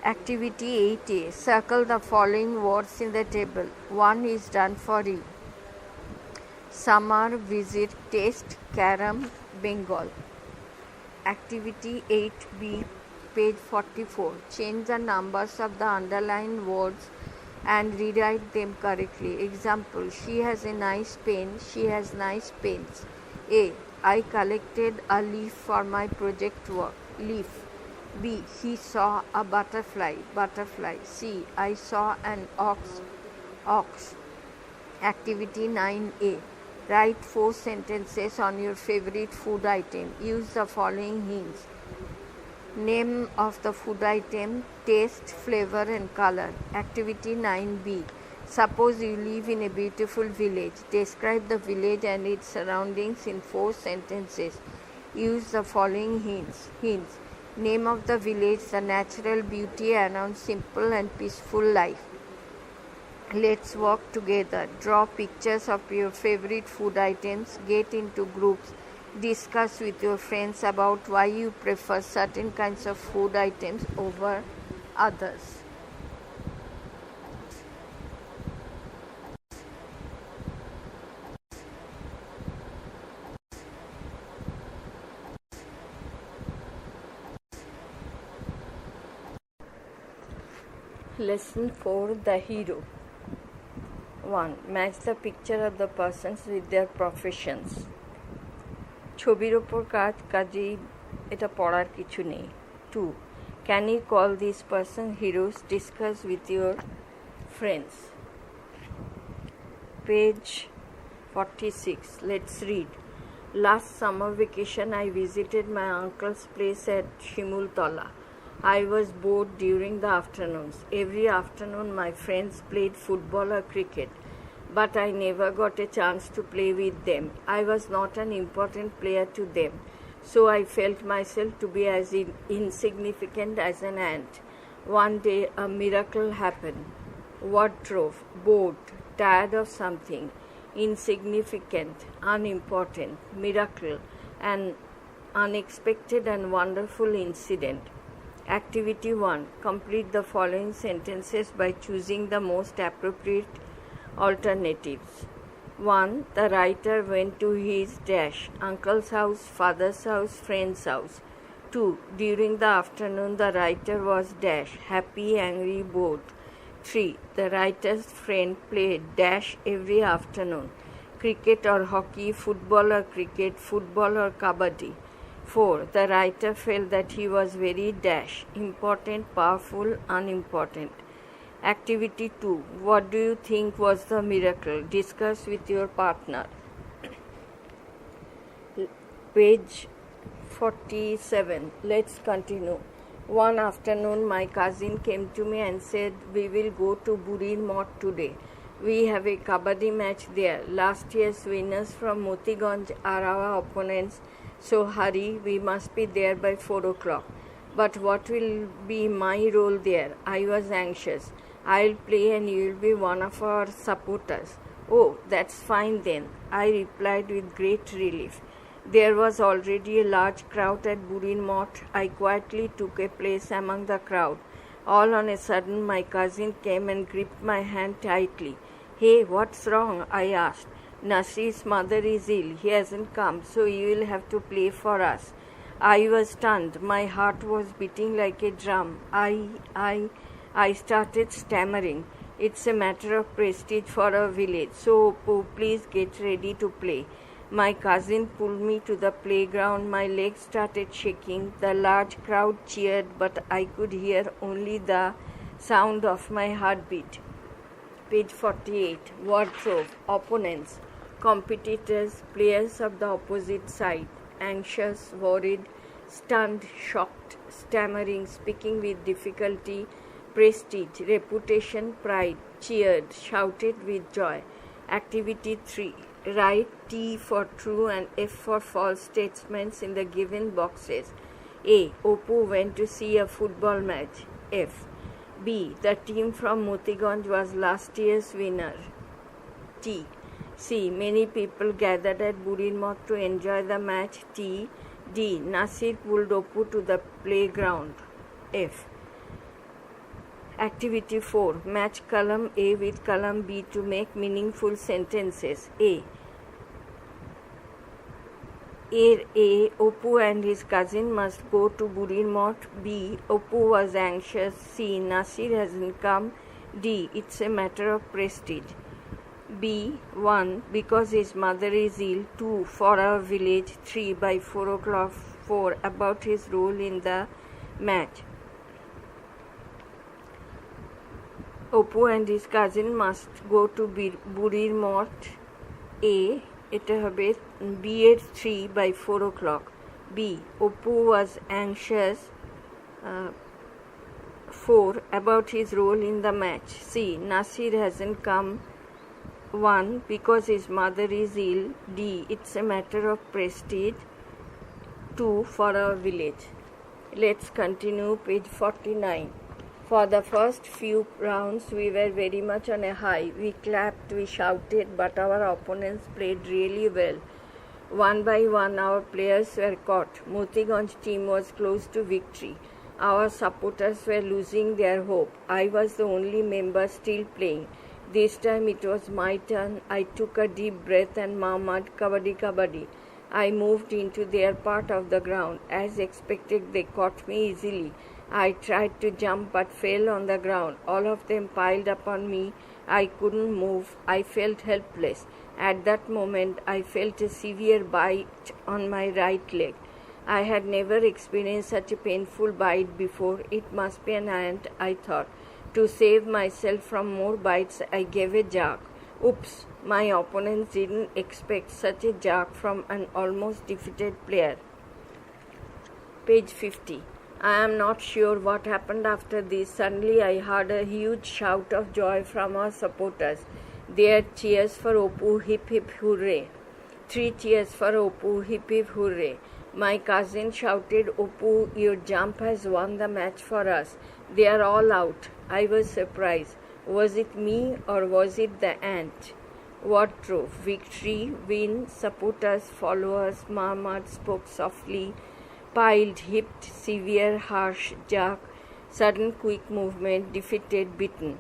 A: Activity 8a. Circle the following words in the table. 1 is done for you. Summer, visit, taste, carom, Bengal. Activity 8b. Page 44. Change the numbers of the underlined words and rewrite them correctly. Example: she has a nice pen. She has nice pens. A. I collected a leaf for my project work. Leaf. B. He saw a butterfly. Butterfly. C. I saw an ox. Ox. Activity 9A. Write 4 sentences on your favorite food item. Use the following hints. Name of the food item, taste, flavor and color. Activity 9B. Suppose you live in a beautiful village. Describe the village and its surroundings in 4 sentences. Use the following hints. Name of the village, the natural beauty around simple and peaceful life. Let's work together. Draw pictures of your favorite food items. Get into groups. Discuss with your friends about why you prefer certain kinds of food items over others. Lesson 4. The hero. 1. Match the picture of the persons with their professions. ছবির ওপর কাজেই এটা পড়ার কিছু নেই. 2. Can you call this person heroes? Discuss with your friends. Page 46. Let's read. Last summer vacation I visited my uncle's place at Shimultola. I was bored during the afternoons. Every afternoon my friends played football or cricket, but I never got a chance to play with them. I was not an important player to them, so I felt myself to be as insignificant as an ant. One day a miracle happened. Wardrobe, bored, tired of something, insignificant, unimportant, miracle, an unexpected and wonderful incident. Activity 1. Complete the following sentences by choosing the most appropriate alternatives. 1. The writer went to his dash, uncle's house, father's house, friend's house. 2. During the afternoon the writer was dash, happy, angry, bored. 3. The writer's friend played dash every afternoon, cricket or hockey, football or cricket, football or kabaddi. 4. The writer felt that he was very dash, important, powerful, unimportant. Activity 2. What do you think was the miracle? Discuss with your partner. Page 47. Let's continue. One afternoon my cousin came to me and said, we will go to Burir Moth today. We have a kabaddi match there. Last year's winners from Motiganj are our opponents. So hurry, we must be there by 4 o'clock. But what will be my role there? I was anxious. I'll play and you'll be one of our supporters. Oh, that's fine then, I replied with great relief. There was already a large crowd at Burir Moth. I quietly took a place among the crowd. All on a sudden my cousin came and gripped my hand tightly. Hey, what's wrong? I asked. Nasir's mother is ill. He hasn't come, so you will have to play for us. I was stunned. My heart was beating like a drum. I started stammering. It's a matter of prestige for our village, so please get ready to play. My cousin pulled me to the playground. My legs started shaking. The large crowd cheered, but I could hear only the sound of my heartbeat. Page 48. Wardrobe. Opponents. Competitors, players of the opposite side. Anxious, worried, stunned, shocked, stammering, speaking with difficulty. Prestige, reputation, pride. Cheered, shouted with joy. Activity 3. Write T for true and F for false statements in the given boxes. A. Oppu went to see a football match. F. B. The team from Motiganj was last year's winner. T. C. Many people gathered at Burir Moth to enjoy the match. T. D. Nasir pulled Oppu to the playground. F. Activity 4. Match column A with column B to make meaningful sentences. A. A. Oppu and his cousin must go to Burir Moth. B. Oppu was anxious. C. Nasir hasn't come. D. It's a matter of prestige. B. 1. Because his mother is ill. 2. For our village. 3. By 4 o'clock. 4. About his role in the match. Oppu and his cousin must go to Burir Moth. A. এটা হবে B এর 3 by 4 o'clock. B. Oppu was anxious. 4. About his role in the match. C. Nasir hasn't come. 1. Because his mother is ill. D. It's a matter of prestige. 2. For our village. Let's continue page 49. For the first few rounds, we were very much on a high. We clapped, we shouted, but our opponents played really well. One by one, our players were caught. Motiganj team was close to victory. Our supporters were losing their hope. I was the only member still playing. This time it was my turn. I took a deep breath and murmured, "Kabaddi, kabaddi." I moved into their part of the ground. As expected, they caught me easily. I tried to jump but fell on the ground. All of them piled upon me. I couldn't move. I felt helpless. At that moment, I felt a severe bite on my right leg. I had never experienced such a painful bite before. It must be an ant, I thought. To save myself from more bites, I gave a jerk. Oops! My opponents didn't expect such a jerk from an almost defeated player. Page 50. I am not sure what happened after this. Suddenly I heard a huge shout of joy from our supporters. Their cheers for Oppu, hip hip hooray. 3 cheers for Oppu, hip hip hooray. My cousin shouted, "Oppu, your jump has won the match for us. They are all out." I was surprised. Was it me or was it the ant? What drove? Victory, win, supporters, followers, murmured, spoke softly, piled, hipped, severe, harsh, jerk, sudden quick movement, defeated, beaten.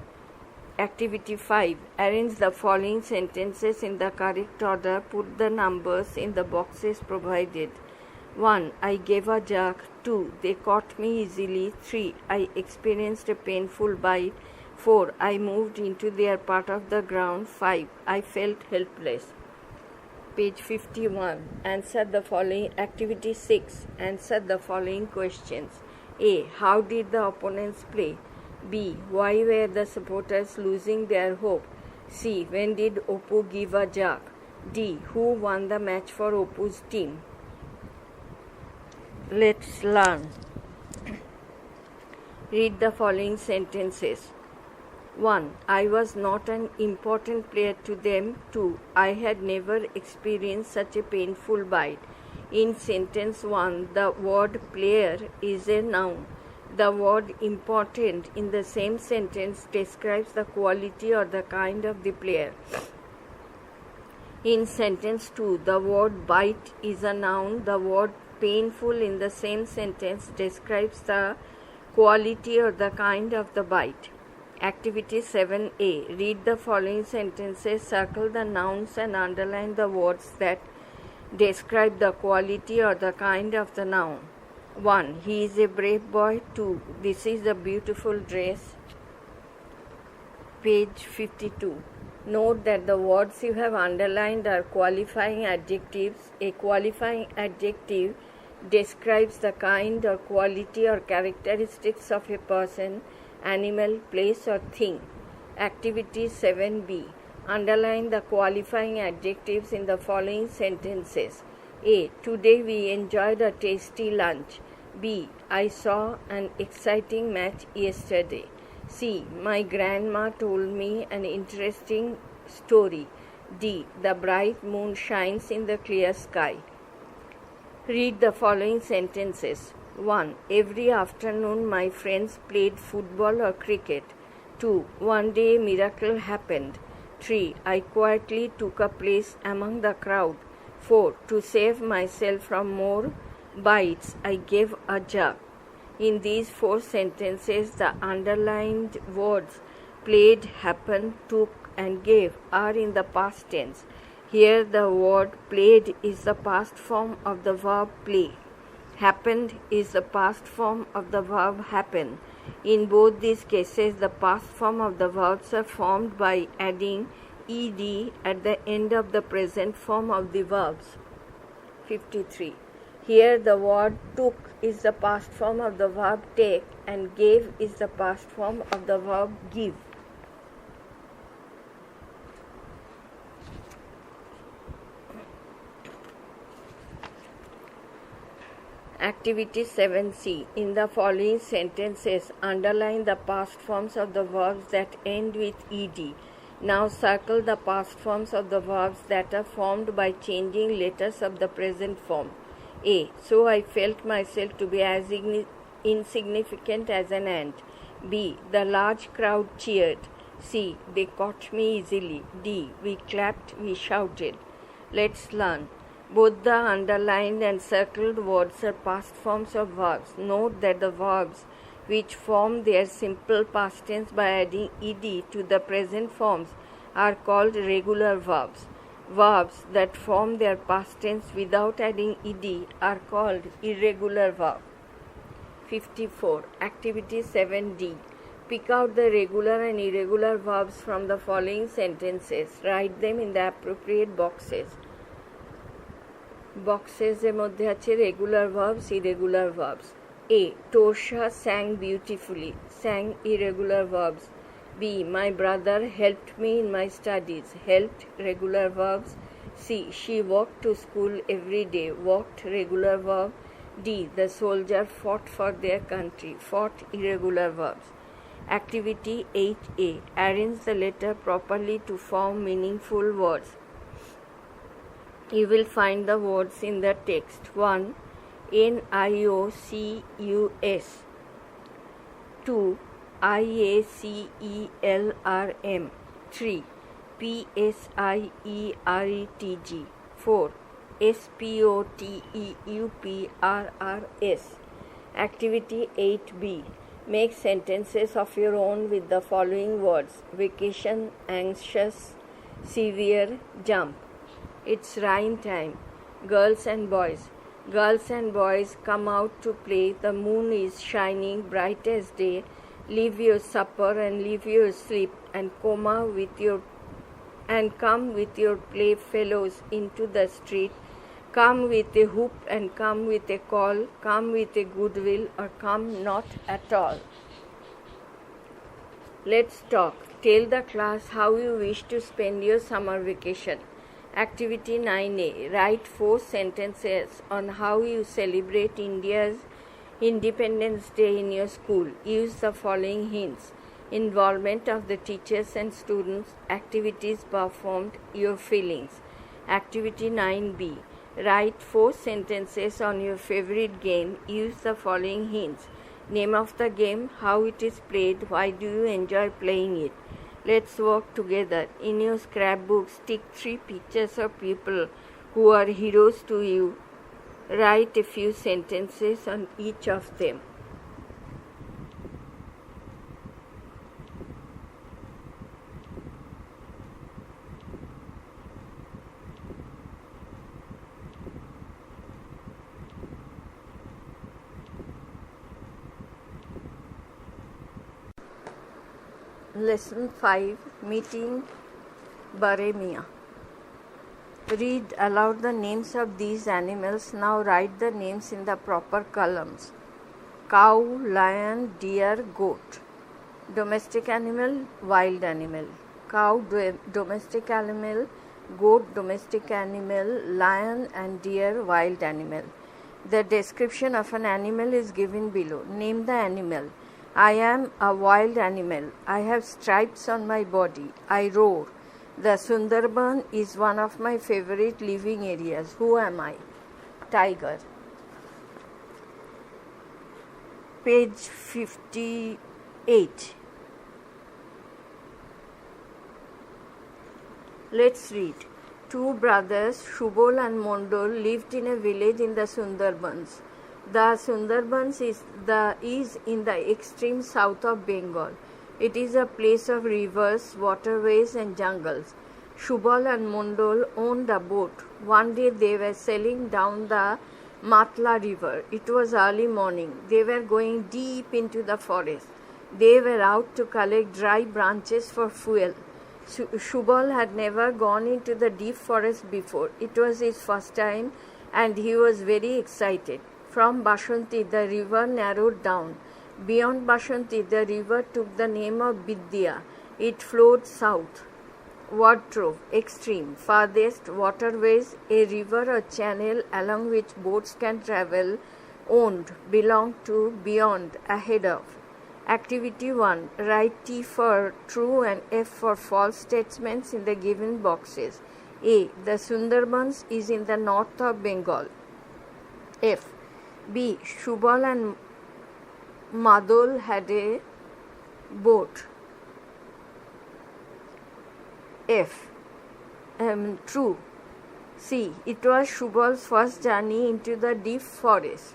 A: Activity 5. Arrange the following sentences in the correct order. Put the numbers in the boxes provided. 1. I gave a jerk. 2. They caught me easily. 3. I experienced a painful bite. 4. I moved into their part of the ground. 5. I felt helpless. Page 51. Answer the following. Activity 6. Answer the following questions. A. How did the opponents play? B. Why were the supporters losing their hope? C. When did Oppu give a jerk? D. Who won the match for Oppu's team? Let's learn. Read the following sentences. 1. I was not an important player to them. 2. I had never experienced such a painful bite. In sentence 1, the word player is a noun. The word important in the same sentence describes the quality or the kind of the player. In sentence 2, the word bite is a noun. The word painful in the same sentence describes the quality or the kind of the bite. Activity 7A. Read the following sentences, circle the nouns and underline the words that describe the quality or the kind of the noun. 1. He is a brave boy. 2. This is a beautiful dress. Page 52. Note that the words you have underlined are qualifying adjectives. A qualifying adjective describes the kind or quality or characteristics of a person, animal, place or thing. Activity 7B. Underline the qualifying adjectives in the following sentences. A. Today we enjoyed a tasty lunch. B. I saw an exciting match yesterday. C. My grandma told me an interesting story. D. The bright moon shines in the clear sky. Read the following sentences. 1. Every afternoon my friends played football or cricket. 2. One day a miracle happened. 3. I quietly took a place among the crowd. 4. To save myself from more bites, I gave a jerk. In these 4 sentences, the underlined words played, happened, took and gave are in the past tense. Here the word played is the past form of the verb play. Happened is the past form of the verb happen. In both these cases, the past form of the verbs are formed by adding ed at the end of the present form of the verbs. 53. Here the word took is the past form of the verb take and gave is the past form of the verb give. Activity 7C. In the following sentences, underline the past forms of the verbs that end with ed. Now circle the past forms of the verbs that are formed by changing letters of the present form. A. So I felt myself to be as insignificant as an ant. B. The large crowd cheered. C. They caught me easily. D. We clapped, we shouted. Let's learn. Both the underlined and circled words are past forms of verbs. Note that the verbs which form their simple past tense by adding ed to the present forms are called regular verbs. Verbs that form their past tense without adding ed are called irregular verbs. 54. Activity 7D. Pick out the regular and irregular verbs from the following sentences. Write them in the appropriate boxes. বক্সেসের মধ্যে আছে regular verbs irregular verbs A. Torsha sang beautifully. Sang irregular verbs. B. My brother helped me in my studies. Helped regular verbs. C. She walked to school every day. Walked regular verb. D. The soldier fought for their country. Fought irregular verbs. Activity 8A. Arrange the letter properly to form meaningful words. You will find the words in the text. 1. NIOCUS. 2. IACELRM. 3. PSIERETG. 4. SPOTEUPRRS. Activity 8B. Make sentences of your own with the following words: vacation, anxious, severe, jump. It's rhyme time. Girls and boys. Girls and boys come out to play. The moon is shining bright as day. Leave your supper and leave your sleep and come with your playfellows into the street. Come with a whoop and come with a call. Come with a goodwill or come not at all. Let's talk. Tell the class how you wish to spend your summer vacation. Activity 9A. Write 4 sentences on how you celebrate India's Independence Day in your school. Use the following hints: involvement of the teachers and students, activities performed, your feelings. Activity 9B. Write 4 sentences on your favorite game. Use the following hints: name of the game, how it is played, why do you enjoy playing it. Let's work together. In your scrapbook, stick 3 pictures of people who are heroes to you. Write a few sentences on each of them. Lesson 5. Meeting Baremia. Read aloud the names of these animals. Now write the names in the proper columns. Cow, lion, deer, goat. Domestic animal, wild animal. Cow, domestic animal. Goat, domestic animal. Lion and deer, wild animal. The description of an animal is given below. Name the animal. I am a wild animal. I have stripes on my body. I roar. The Sundarban is one of my favorite living areas. Who am I? Tiger. Page 58. Let's read. 2 brothers, Shubol and Mondol, lived in a village in the Sundarbans. The Sundarbans is in the extreme south of Bengal. It is a place of rivers, waterways and jungles. Shubal and Mondol owned a boat. One day they were sailing down the Matla river. It was early morning. They were going deep into the forest. They were out to collect dry branches for fuel. Shubal had never gone into the deep forest before. It was his first time and he was very excited. From Bashanti, the river narrowed down. Beyond Bashanti, the river took the name of Bidya. It flowed south. Wardrobe, extreme, farthest waterways, a river or channel along which boats can travel, owned, belong to, beyond, ahead of. Activity 1. Write T for true and F for false statements in the given boxes. A. The Sundarbans is in the north of Bengal. F. B. Shubal and Madol had a boat. F. True. C. It was Shubal's first journey into the deep forest.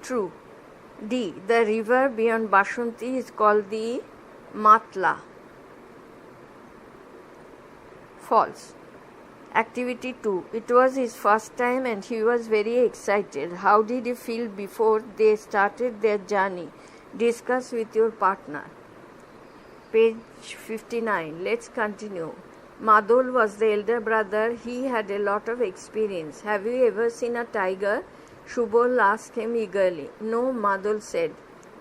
A: True. D. The river beyond Bashanti is called the Matla. False. Activity 2. It was his first time and he was very excited. How did he feel before they started their journey? Discuss with your partner. Page 59. Let's continue. Madol was the elder brother. He had a lot of experience. Have you ever seen a tiger? Shubal asked him eagerly. No, Madol said.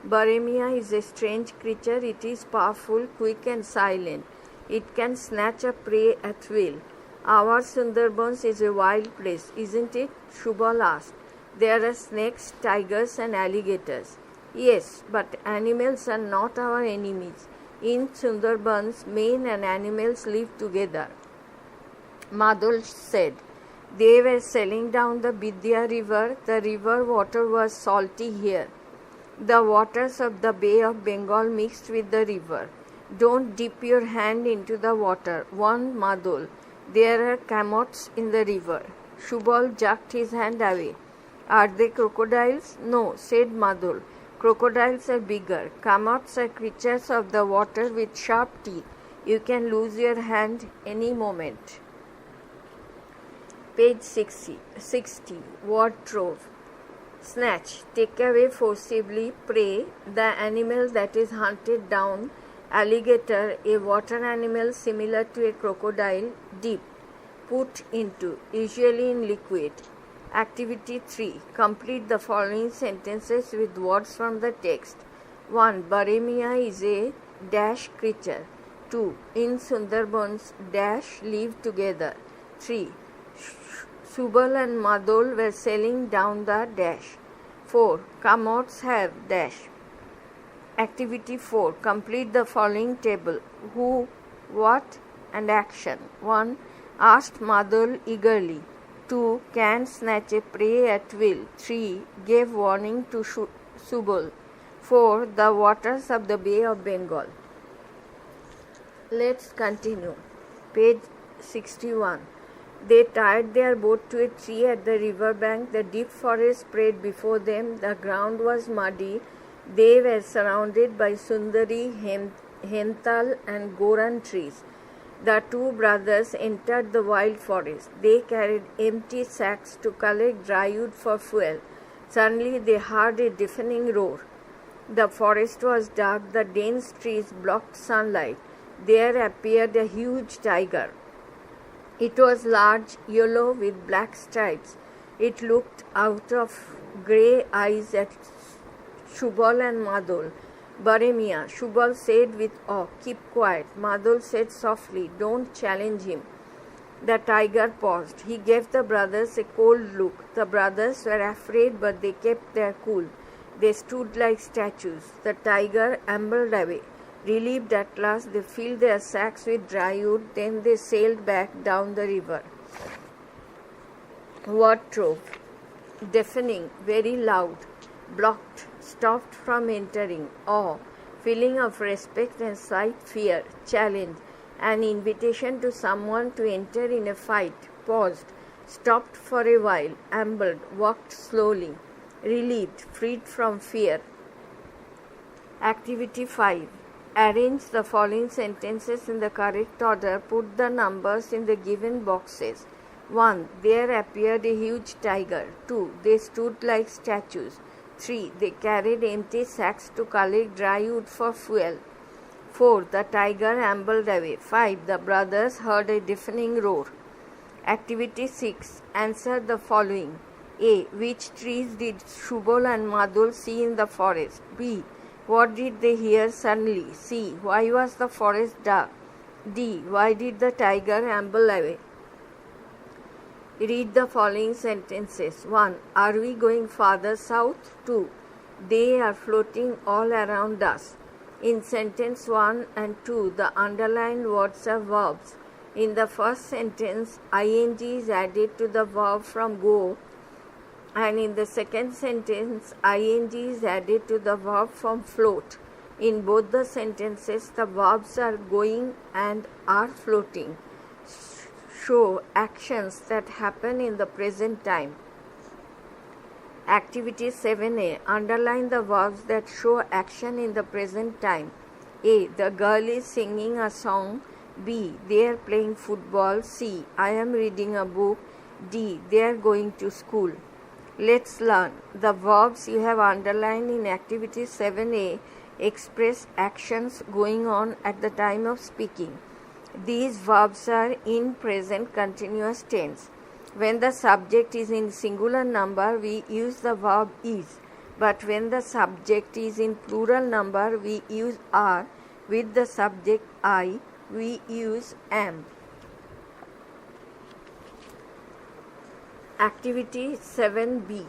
A: Baremia is a strange creature. It is powerful, quick and silent. It can snatch a prey at will. Our Sundarbans is a wild place, isn't it? Shubal asked. There are snakes, tigers and alligators. Yes, but animals are not our enemies. In Sundarbans, men and animals live together. Madol said. They were sailing down the Bidya river. The river water was salty here. The waters of the Bay of Bengal mixed with the river. Don't dip your hand into the water, warned Madol. There are camots in the river. Shubal jerked his hand away. Are they crocodiles? No, said Madol. Crocodiles are bigger. Camots are creatures of the water with sharp teeth. You can lose your hand any moment. Page 60. Wardrobe. Snatch. Take away forcibly. Prey. The animal that is hunted down. Alligator, a water animal similar to a crocodile. Dip. Put into, usually in liquid. Activity 3. Complete the following sentences with words from the text. 1. Baremia is a dash creature. 2. In Sundarbans dash live together. 3. Shubal and Madol were sailing down the dash. 4. Camots have dash. Activity 4. Complete the following table. Who, what, and action. 1. Asked Madol eagerly. 2. Can snatch a prey at will. 3. Gave warning to Shubal. 4. The waters of the Bay of Bengal. Let's continue. Page 61. They tied their boat to a tree at the river bank. The deep forest spread before them. The ground was muddy. They were surrounded by Sundari, Hental and Goran trees. The two brothers entered the wild forest. They carried empty sacks to collect dry wood for fuel. Suddenly they heard a deafening roar. The forest was dark. The dense trees blocked sunlight. There appeared a huge tiger. It was large, yellow with black stripes. It looked out of grey eyes at Shubal and Madol. Baremia, Shubal said with awe. Keep quiet. Madol said softly. Don't challenge him. The tiger paused. He gave the brothers a cold look. The brothers were afraid, but they kept their cool. They stood like statues. The tiger ambled away. Relieved at last, they filled their sacks with dry wood. Then they sailed back down the river. Wardrobe. Deafening, very loud. Blocked, stopped from entering. Awe, feeling of respect and slight fear. Challenge, an invitation to someone to enter in a fight. Paused, stopped for a while. Ambled, walked slowly. relieved, freed from fear. Activity 5. Arrange the following sentences in the correct order. Put the numbers in the given boxes. 1. There appeared a huge tiger. 2. They stood like statues. 3. They carried empty sacks to collect dry wood for fuel. 4. The tiger ambled away. 5. The brothers heard a deafening roar. Activity 6. Answer the following. A. Which trees did Subal and Madhul see in the forest? B. What did they hear suddenly? C. Why was the forest dark? D. Why did the tiger amble away? Read the following sentences. 1. Are we going farther south? 2. They are floating all around us. In sentence 1 and 2, the underlined words are verbs. In the first sentence, ing is added to the verb from go, and in the second sentence, ing is added to the verb from float. In both the sentences, the verbs are going and are floating. Show actions that happen in the present time. Activity 7a. Underline the verbs that show action in the present time. A. The girl is singing a song. B. They are playing football. C. I am reading a book. D. They are going to school. Let's learn. The verbs you have underlined in activity 7a express actions going on at the time of speaking. These verbs are in present continuous tense. When the subject is in singular number, we use the verb is. But when the subject is in plural number, we use are. With the subject I, we use am. Activity 7b.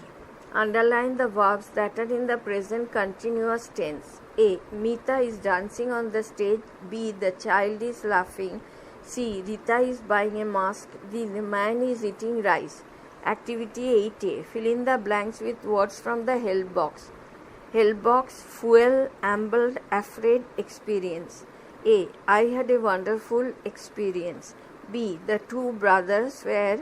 A: Underline the verbs that are in the present continuous tense. A. Mita is dancing on the stage. B. The child is laughing. C. Rita is buying a mask. D. The man is eating rice. Activity 8a. Fill in the blanks with words from the help box. Help box: fuel, ambled, afraid, experience. A. I had a wonderful experience. B. The two brothers were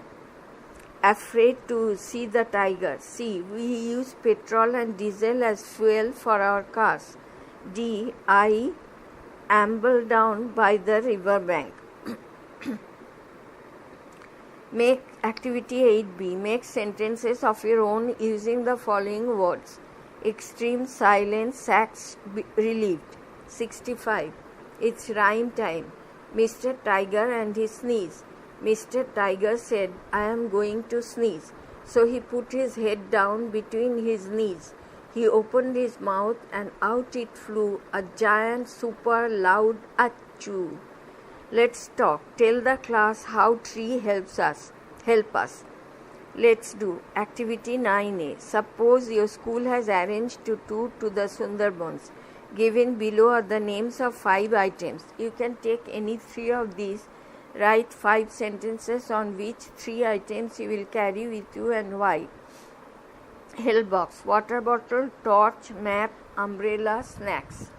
A: afraid to see the tiger. C. We use petrol and diesel as fuel for our cars. D. I ambled down by the river bank. Make activity 8b. Make sentences of your own using the following words. Extreme silence, sacks relieved. 65. It's rhyme time. Mr. Tiger and his sneeze. Mr. Tiger said, I am going to sneeze. So he put his head down between his knees. He opened his mouth and out it flew, a giant super loud achoo. Let's talk. Tell the class how tree helps us. Help us. Let's do activity 9a. Suppose your school has arranged to tour to the Sundarbans. Given below are the names of 5 items. You can take any 3 of these. Write 5 sentences on which 3 items you will carry with you and why. Help box: water bottle, torch, map, umbrella, snacks.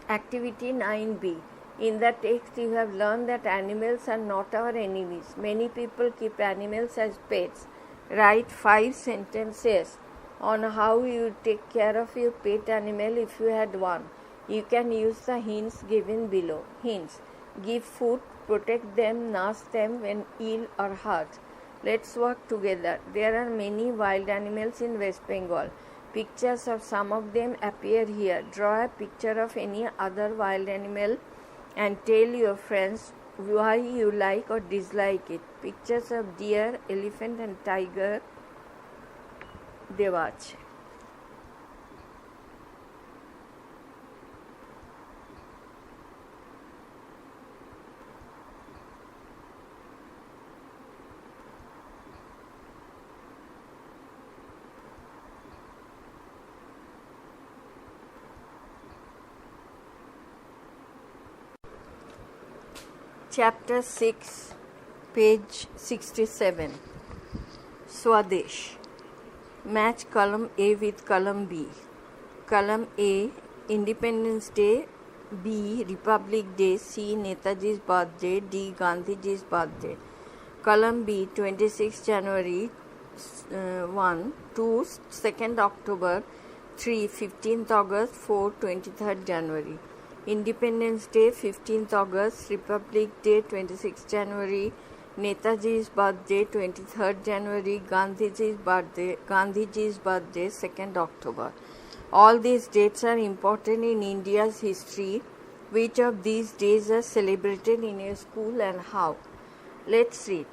A: Activity 9b. In the text you have learned that animals are not our enemies. Many people keep animals as pets. Write 5 sentences on how you take care of your pet animal if you had one. You can use the hints given below. Hints: give food, protect them, nurse them when ill or hurt. Let's work together. There are many wild animals in West Bengal. Pictures of some of them appear here. Draw a picture of any other wild animal and tell your friends why you like or dislike it. Pictures of deer, elephant and tiger দেওয়া আছে। Chapter 6, page 67. Swadesh. Match column A with column B. Column A, Independence Day. B, Republic Day. C, Netaji's birthday. D, Gandhiji's birthday. Column B, 26 January 1, 2, 2nd October, 3, 15th August, 4, 23rd January. Independence Day, 15th August, Republic Day, 26th January, Netaji's birthday, 23rd January, Gandhiji's birthday, 2nd October. All these dates are important in India's history. Which of these days are celebrated in your school and how? Let's read.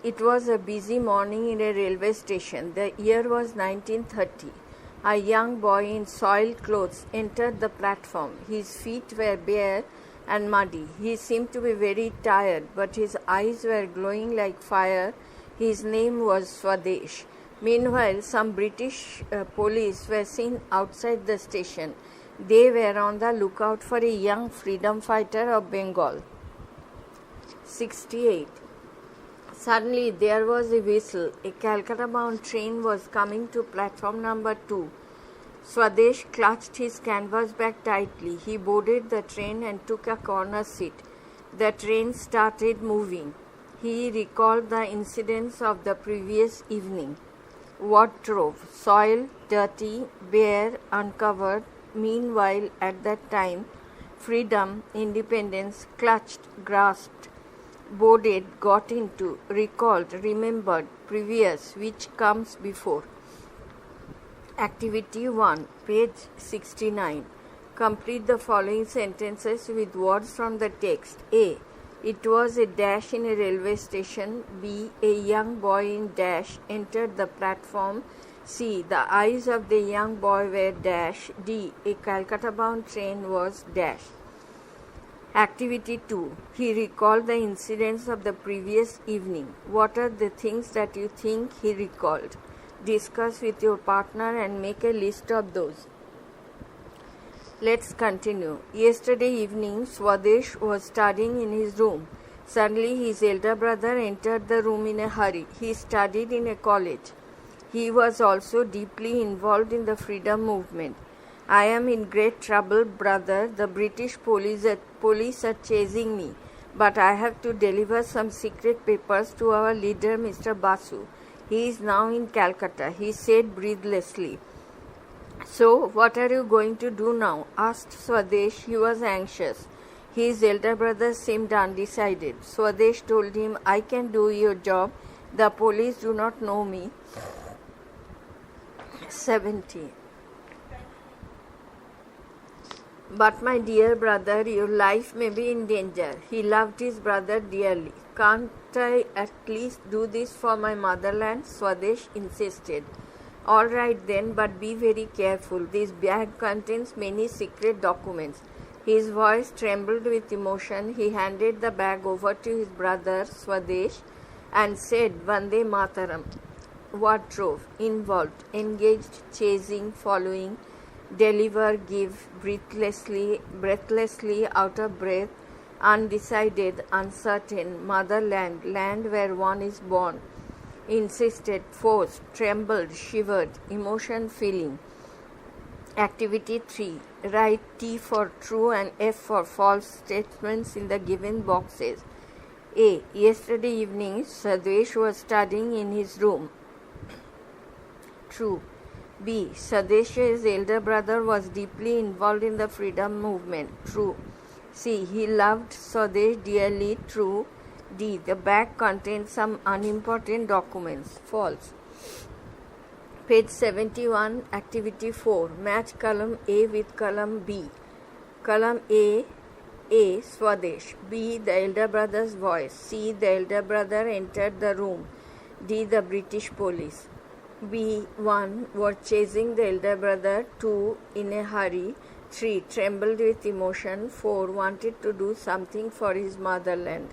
A: It was a busy morning in a railway station. The year was 1930. A young boy in soiled clothes entered the platform. His feet were bare and muddy. He seemed to be very tired, but his eyes were glowing like fire. His name was Swadesh. Meanwhile, some British police were seen outside the station. They were on the lookout for a young freedom fighter of Bengal. 68. Suddenly there was a whistle. A Calcutta-bound train was coming to platform number 2. Swadesh clutched his canvas bag tightly. He boarded the train and took a corner seat. The train started moving. He recalled the incidents of the previous evening. What drove? Soiled, dirty, bare, uncovered. Meanwhile, at that time, freedom, independence, clutched, grasped, boarded, got into, recalled, remembered, previous, which comes before. Activity 1, page 69. Complete the following sentences with words from the text. A. It was a dash in a railway station. B. A young boy in dash entered the platform. C. The eyes of the young boy were dash. D. A Calcutta-bound train was dash. Activity 2. He recalled the incidents of the previous evening. What are the things that you think he recalled? Discuss with your partner and make a list of those. Let's continue. Yesterday evening, Swadesh was studying in his room. Suddenly, his elder brother entered the room in a hurry. He studied in a college. He was also deeply involved in the freedom movement. I am in great trouble, brother. The British police are chasing me, but I have to deliver some secret papers to our leader, Mr. Basu. He is now in Calcutta, he said breathlessly. So, what are you going to do now? Asked Swadesh. He was anxious. His elder brother seemed undecided. Swadesh told him, I can do your job. The police do not know me. 70. But my dear brother, your life may be in danger. He loved his brother dearly. Can't I at least do this for my motherland? Swadesh insisted. All right then, but be very careful. This bag contains many secret documents. His voice trembled with emotion. He handed the bag over to his brother Swadesh and said, Vande Mataram. What drove? Involved, engaged, chasing, following, deliver, give, breathlessly, out of breath, undecided, uncertain, motherland, land where one is born, insisted, forced, trembled, shivered, emotion, feeling. Activity 3. Write T for true and F for false statements in the given boxes. A. Yesterday evening, Swadesh was studying in his room. True. B. Swadesh's elder brother was deeply involved in the freedom movement. True. C. He loved Swadesh dearly. True. D. The bag contains some unimportant documents. False. Page 71, Activity 4. Match column A with column B. Column A. Swadesh. B. The elder brother's voice. C. The elder brother entered the room. D. The British police. B. 1. Were chasing the elder brother. 2. In a hurry. 3. Trembled with emotion. 4. Wanted to do something for his motherland.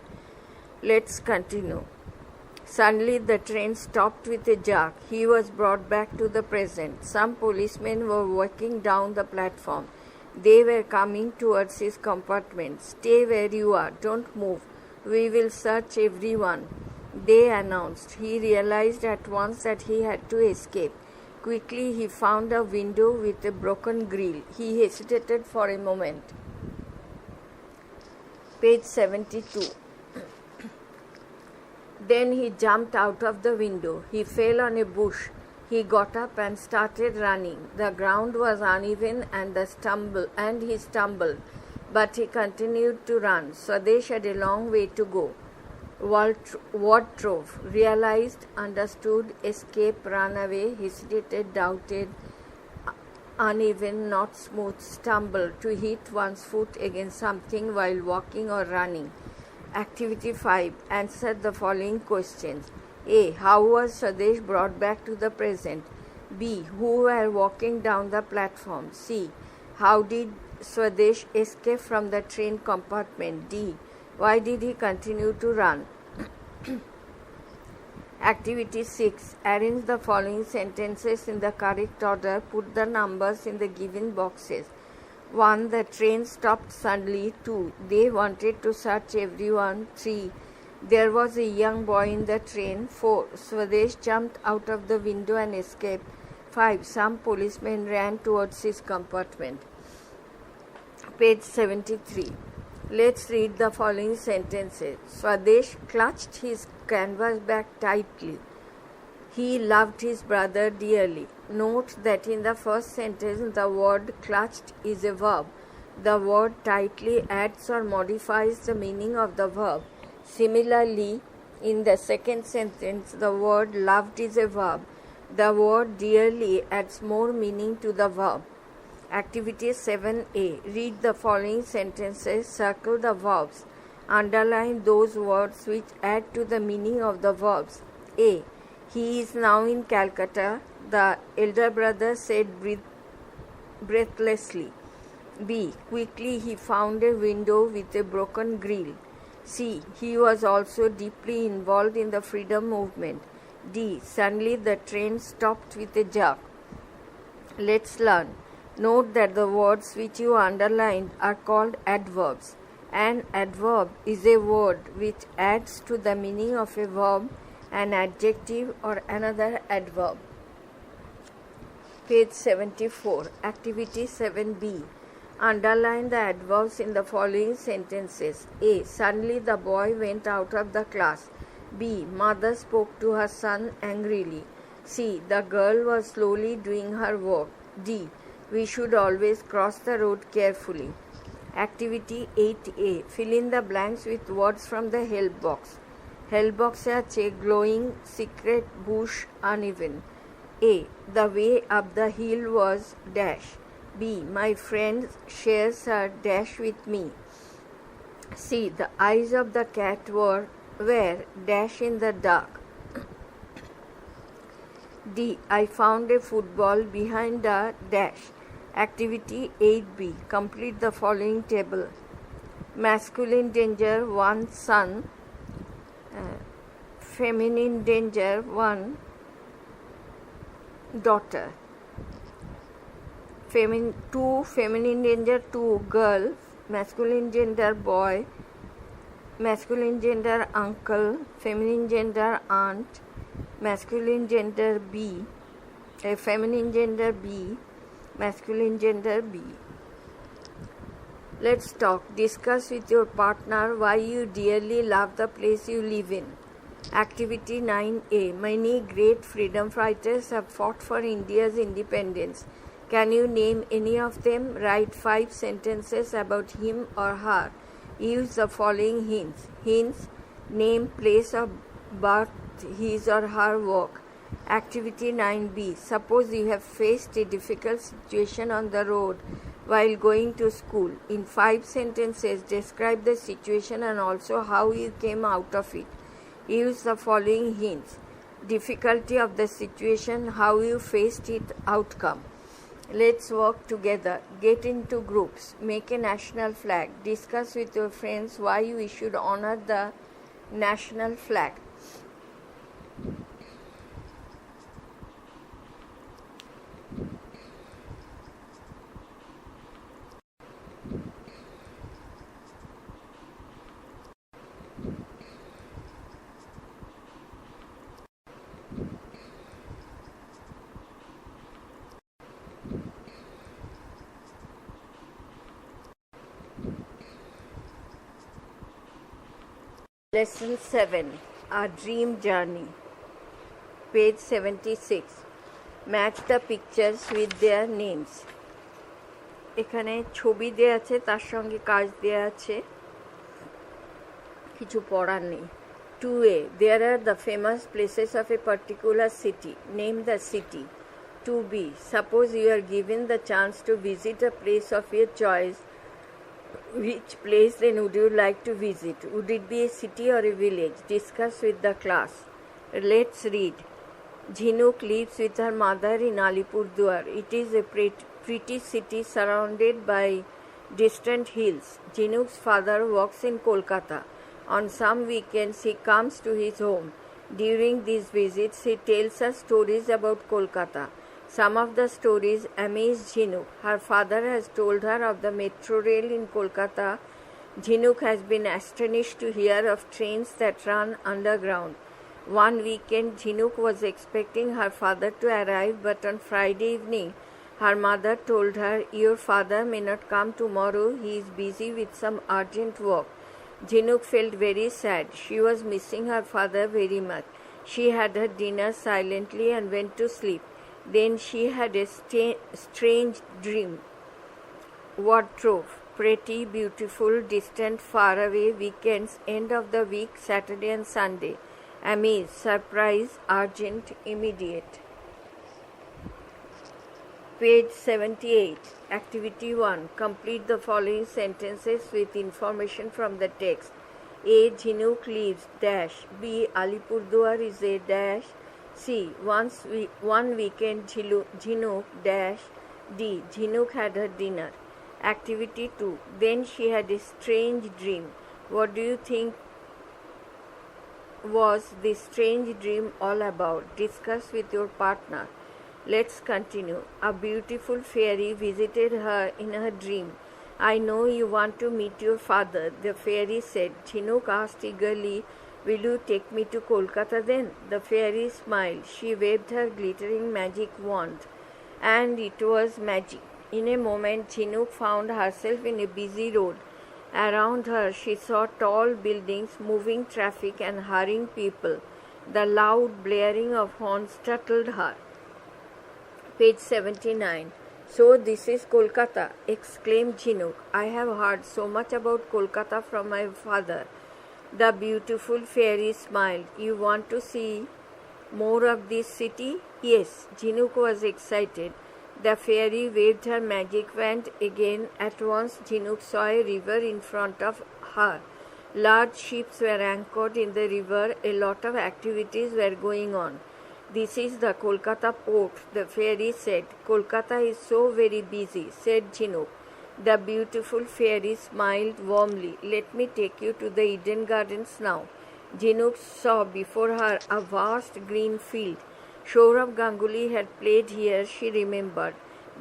A: Let's continue. Suddenly the train stopped with a jerk. He was brought back to the present. Some policemen were walking down the platform. They were coming towards his compartment. Stay where you are. Don't move. We will search everyone, they announced. He realized at once that he had to escape. Quickly he found a window with a broken grille. He hesitated for a moment. Page 72. Then he jumped out of the window. He fell on a bush. He got up and started running. The ground was uneven and he stumbled, but he continued to run. Swadesh had a long way to go. Wardrobe, realized, understood, escape, run away, hesitated, doubted, uneven, not smooth, stumble, to hit one's foot against something while walking or running. Activity 5. Answer the following questions. A. How was Swadesh brought back to the present? B. Who were walking down the platform? C. How did Swadesh escape from the train compartment? D. Why did he continue to run? Activity 6. Arrange the following sentences in the correct order. Put the numbers in the given boxes. 1. The train stopped suddenly. 2. They wanted to search everyone. 3. There was a young boy in the train. 4. Swadesh jumped out of the window and escaped. 5. Some policemen ran towards his compartment. Page 73. Let's read the following sentences. Swadesh clutched his canvas bag tightly. He loved his brother dearly. Note that in the first sentence, the word clutched is a verb. The word tightly adds or modifies the meaning of the verb. Similarly, in the second sentence, the word loved is a verb. The word dearly adds more meaning to the verb. Activity 7a. Read the following sentences. Circle the verbs. Underline those words which add to the meaning of the verbs. A. He is now in Calcutta, the elder brother said breathlessly. B. Quickly he found a window with a broken grill. C. He was also deeply involved in the freedom movement. D. Suddenly the train stopped with a jerk. Let's learn. Note that the words which you underlined are called adverbs. An adverb is a word which adds to the meaning of a verb, an adjective or another adverb. Page 74. Activity 7b. Underline the adverbs in the following sentences. A. Suddenly the boy went out of the class. B. Mother spoke to her son angrily. C. The girl was slowly doing her work. D. We should always cross the road carefully. Activity 8a. Fill in the blanks with words from the help box. Help box আছে glowing, secret, bush, uneven. A. The way up the hill was dash. B. My friend shares her dash with me. C. The eyes of the cat were dash in the dark. D. I found a football behind the dash. Activity 8b. Complete the following table. Masculine danger 1 son, feminine danger 1 daughter, 2 feminine danger 2 girl, masculine gender boy, masculine gender uncle, feminine gender aunt, masculine gender B, feminine gender B, masculine gender B. Let's talk. Discuss with your partner why you dearly love the place you live in. Activity 9a. Many great freedom fighters have fought for India's independence. Can you name any of them? Write 5 sentences about him or her. Use the following hints. Hints: name, place of birth, his or her work. Activity 9b. Suppose you have faced a difficult situation on the road while going to school. In 5 sentences, describe the situation and also how you came out of it. Use the following hints. Difficulty of the situation, how you faced it, outcome. Let's work together. Get into groups. Make a national flag. Discuss with your friends why we should honor the national flag. Lesson 7. A Dream Journey. Page 76. Match the pictures with their names. এখানে ছবি দেয়া আছে, তার সঙ্গে কাজ দেয়া আছে, কিছু পড়ার নেই। 2a. There are the famous places of a particular city. Name the city. 2b. Suppose you are given the chance to visit a place of your choice. Which place then would you like to visit? Would it be a city or a village? Discuss with the class. Let's read. Jhinuk lives with her mother in Alipurduar. It is a pretty city surrounded by distant hills. Jhinuk's father works in Kolkata. On some weekends he comes to his home. During these visits he tells us stories about Kolkata. Some of the stories amaze Jhinuk. Her father has told her of the metro rail in Kolkata. Jhinuk has been astonished to hear of trains that run underground. One weekend Jhinuk was expecting her father to arrive, but on Friday evening her mother told her, "Your father may not come tomorrow. He is busy with some urgent work." Jhinuk felt very sad. She was missing her father very much. She had her dinner silently and went to sleep. Then she had a strange dream. Wardrobe. Pretty, beautiful, distant, far away, weekends, end of the week, Saturday and Sunday. Amaze, surprise, urgent, immediate. Page 78. Activity 1. Complete the following sentences with information from the text. A. Jhinuk lives dash. B. Alipurduar is a dash. C. One weekend Jhinuk dash. D. Jhinuk had her dinner. Activity 2. Then she had a strange dream. What do you think was this strange dream all about? Discuss with your partner. Let's continue. A beautiful fairy visited her in her dream. "I know you want to meet your father," the fairy said. Jhinuk asked eagerly, "Will you take me to Kolkata then?" The fairy smiled. She waved her glittering magic wand, and it was magic. In a moment, Jhinuk found herself in a busy road. Around her, she saw tall buildings, moving traffic, and hurrying people. The loud blaring of horns startled her. Page 79. "So this is Kolkata," exclaimed Jhinuk. "I have heard so much about Kolkata from my father." The beautiful fairy smiled. "You want to see more of this city?" "Yes." Jhinuk was excited. The fairy waved her magic wand again. At once Jhinuk saw a river in front of her. Large ships were anchored in the river. A lot of activities were going on. "This is the Kolkata port," the fairy said. "Kolkata is so very busy," said Jhinuk. The beautiful fairy smiled warmly. "Let me take you to the Eden Gardens now." Jhinuk saw before her a vast green field. Sourav Ganguly had played here, she remembered.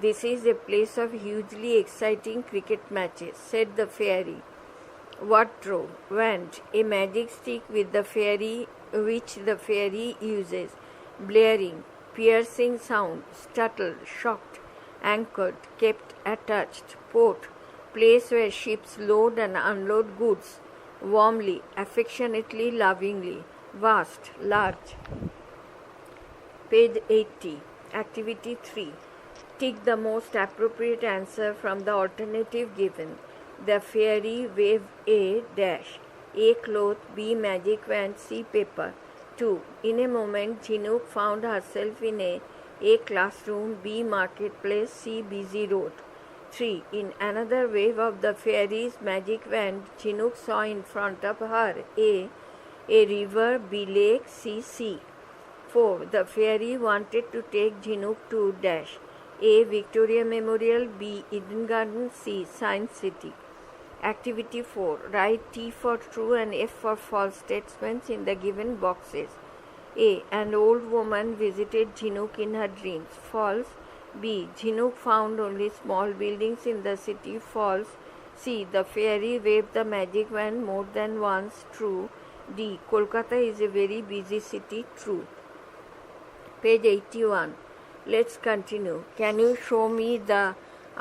A: "This is a place of hugely exciting cricket matches," said the fairy. Wardrobe. Wand. A magic stick with which the fairy uses. Blaring. Piercing sound. Startled. Shocked. Anchored. Kept attached. Port. Place where ships load and unload goods. Warmly. Affectionately. Lovingly. Vast. Large. Page 80. Activity 3. Tick the most appropriate answer from the alternative given. The fairy waved a dash. A. Cloth. B. Magic wand. C. Paper. 2. In a moment, Jhinuk found herself in A. Classroom. B. Marketplace. C. Busy road. 3. In another wave of the fairy's magic wand, Jhinuk saw in front of her A. river. B. lake. C. sea. 4. The fairy wanted to take Jhinuk to dash. A. Victoria Memorial. B. Eden Gardens. C. Science City. Activity 4. Write T for true and F for false statements in the given boxes. A. An old woman visited Jhinuk in her dreams. False. B. Jhinuk found only small buildings in the city. False. C. The fairy waved the magic wand more than once. True. D. Kolkata is a very busy city. True. Page 81. Let's continue. "Can you show me the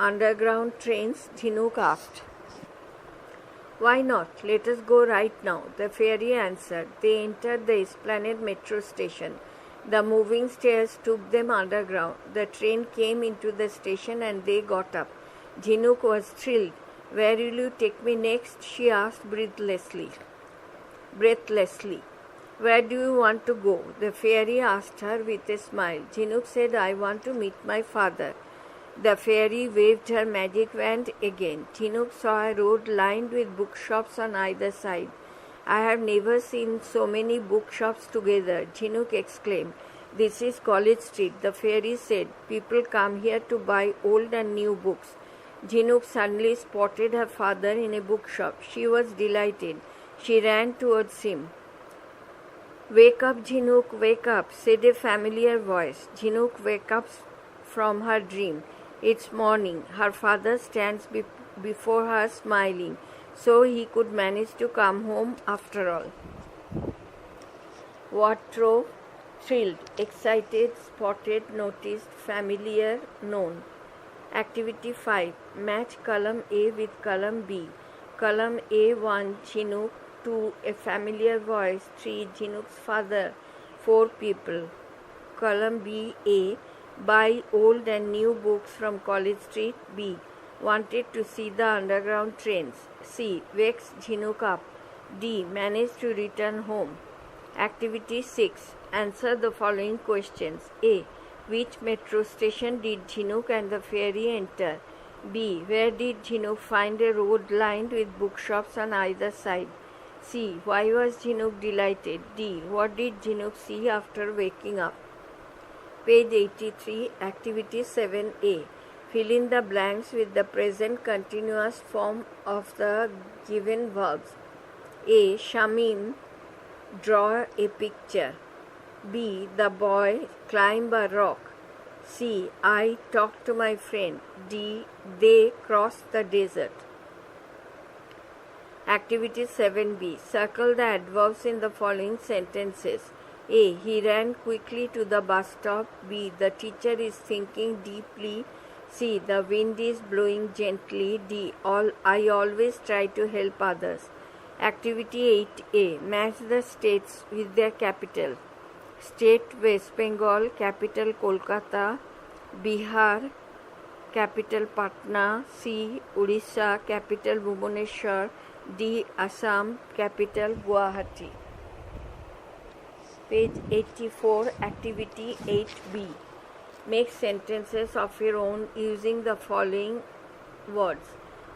A: underground trains?" Jhinuk asked. Why not? Let us go right now, the fairy answered. They entered the Esplanade metro station. The moving stairs took them underground. The train came into the station and they got up. Jhinuk was thrilled. Where will you take me next? She asked breathlessly. Where do you want to go? The fairy asked her with a smile. Jhinuk said, I want to meet my father. The fairy waved her magic wand again. Jhinuk saw a road lined with bookshops on either side. I have never seen so many bookshops together, Jhinuk exclaimed. This is College Street, the fairy said. People come here to buy old and new books. Jhinuk suddenly spotted her father in a bookshop. She was delighted. She ran towards him. Wake up, Jhinuk, wake up, said a familiar voice. Jhinuk woke up from her dream. It's morning. Her father stands before her smiling. So he could manage to come home after all. Wardrobe, thrilled, excited, spotted, noticed, familiar, known. Activity 5. Match column A with column B. Column A 1. Jhinuk. 2. A familiar voice. 3. Jhinuk's father. 4 people. Column B. A. Buy old and new books from College Street. B. Wanted to see the underground trains. C. Wakes Jhinuk up. D. Managed to return home. Activity 6. Answer the following questions. A. Which metro station did Jhinuk and the fairy enter? B. Where did Jhinuk find a road lined with bookshops on either side? C. Why was Jhinuk delighted? D. What did Jhinuk see after waking up? Page 83, Activity 7A. Fill in the blanks with the present continuous form of the given verbs. A. Shamim, draw a picture. B. The boy climb a rock. C. I talk to my friend. D. They cross the desert. Activity 7B. Circle the adverbs in the following sentences. A. He ran quickly to the bus stop. B. The teacher is thinking deeply. C. The wind is blowing gently. D. I always try to help others. Activity 8A. Match the states with their capital. State West Bengal, capital Kolkata. Bihar, capital Patna. C. Odisha, capital Bhubaneswar. D. Assam, capital Guwahati. Page 84, Activity 8B. Make sentences of your own using the following words.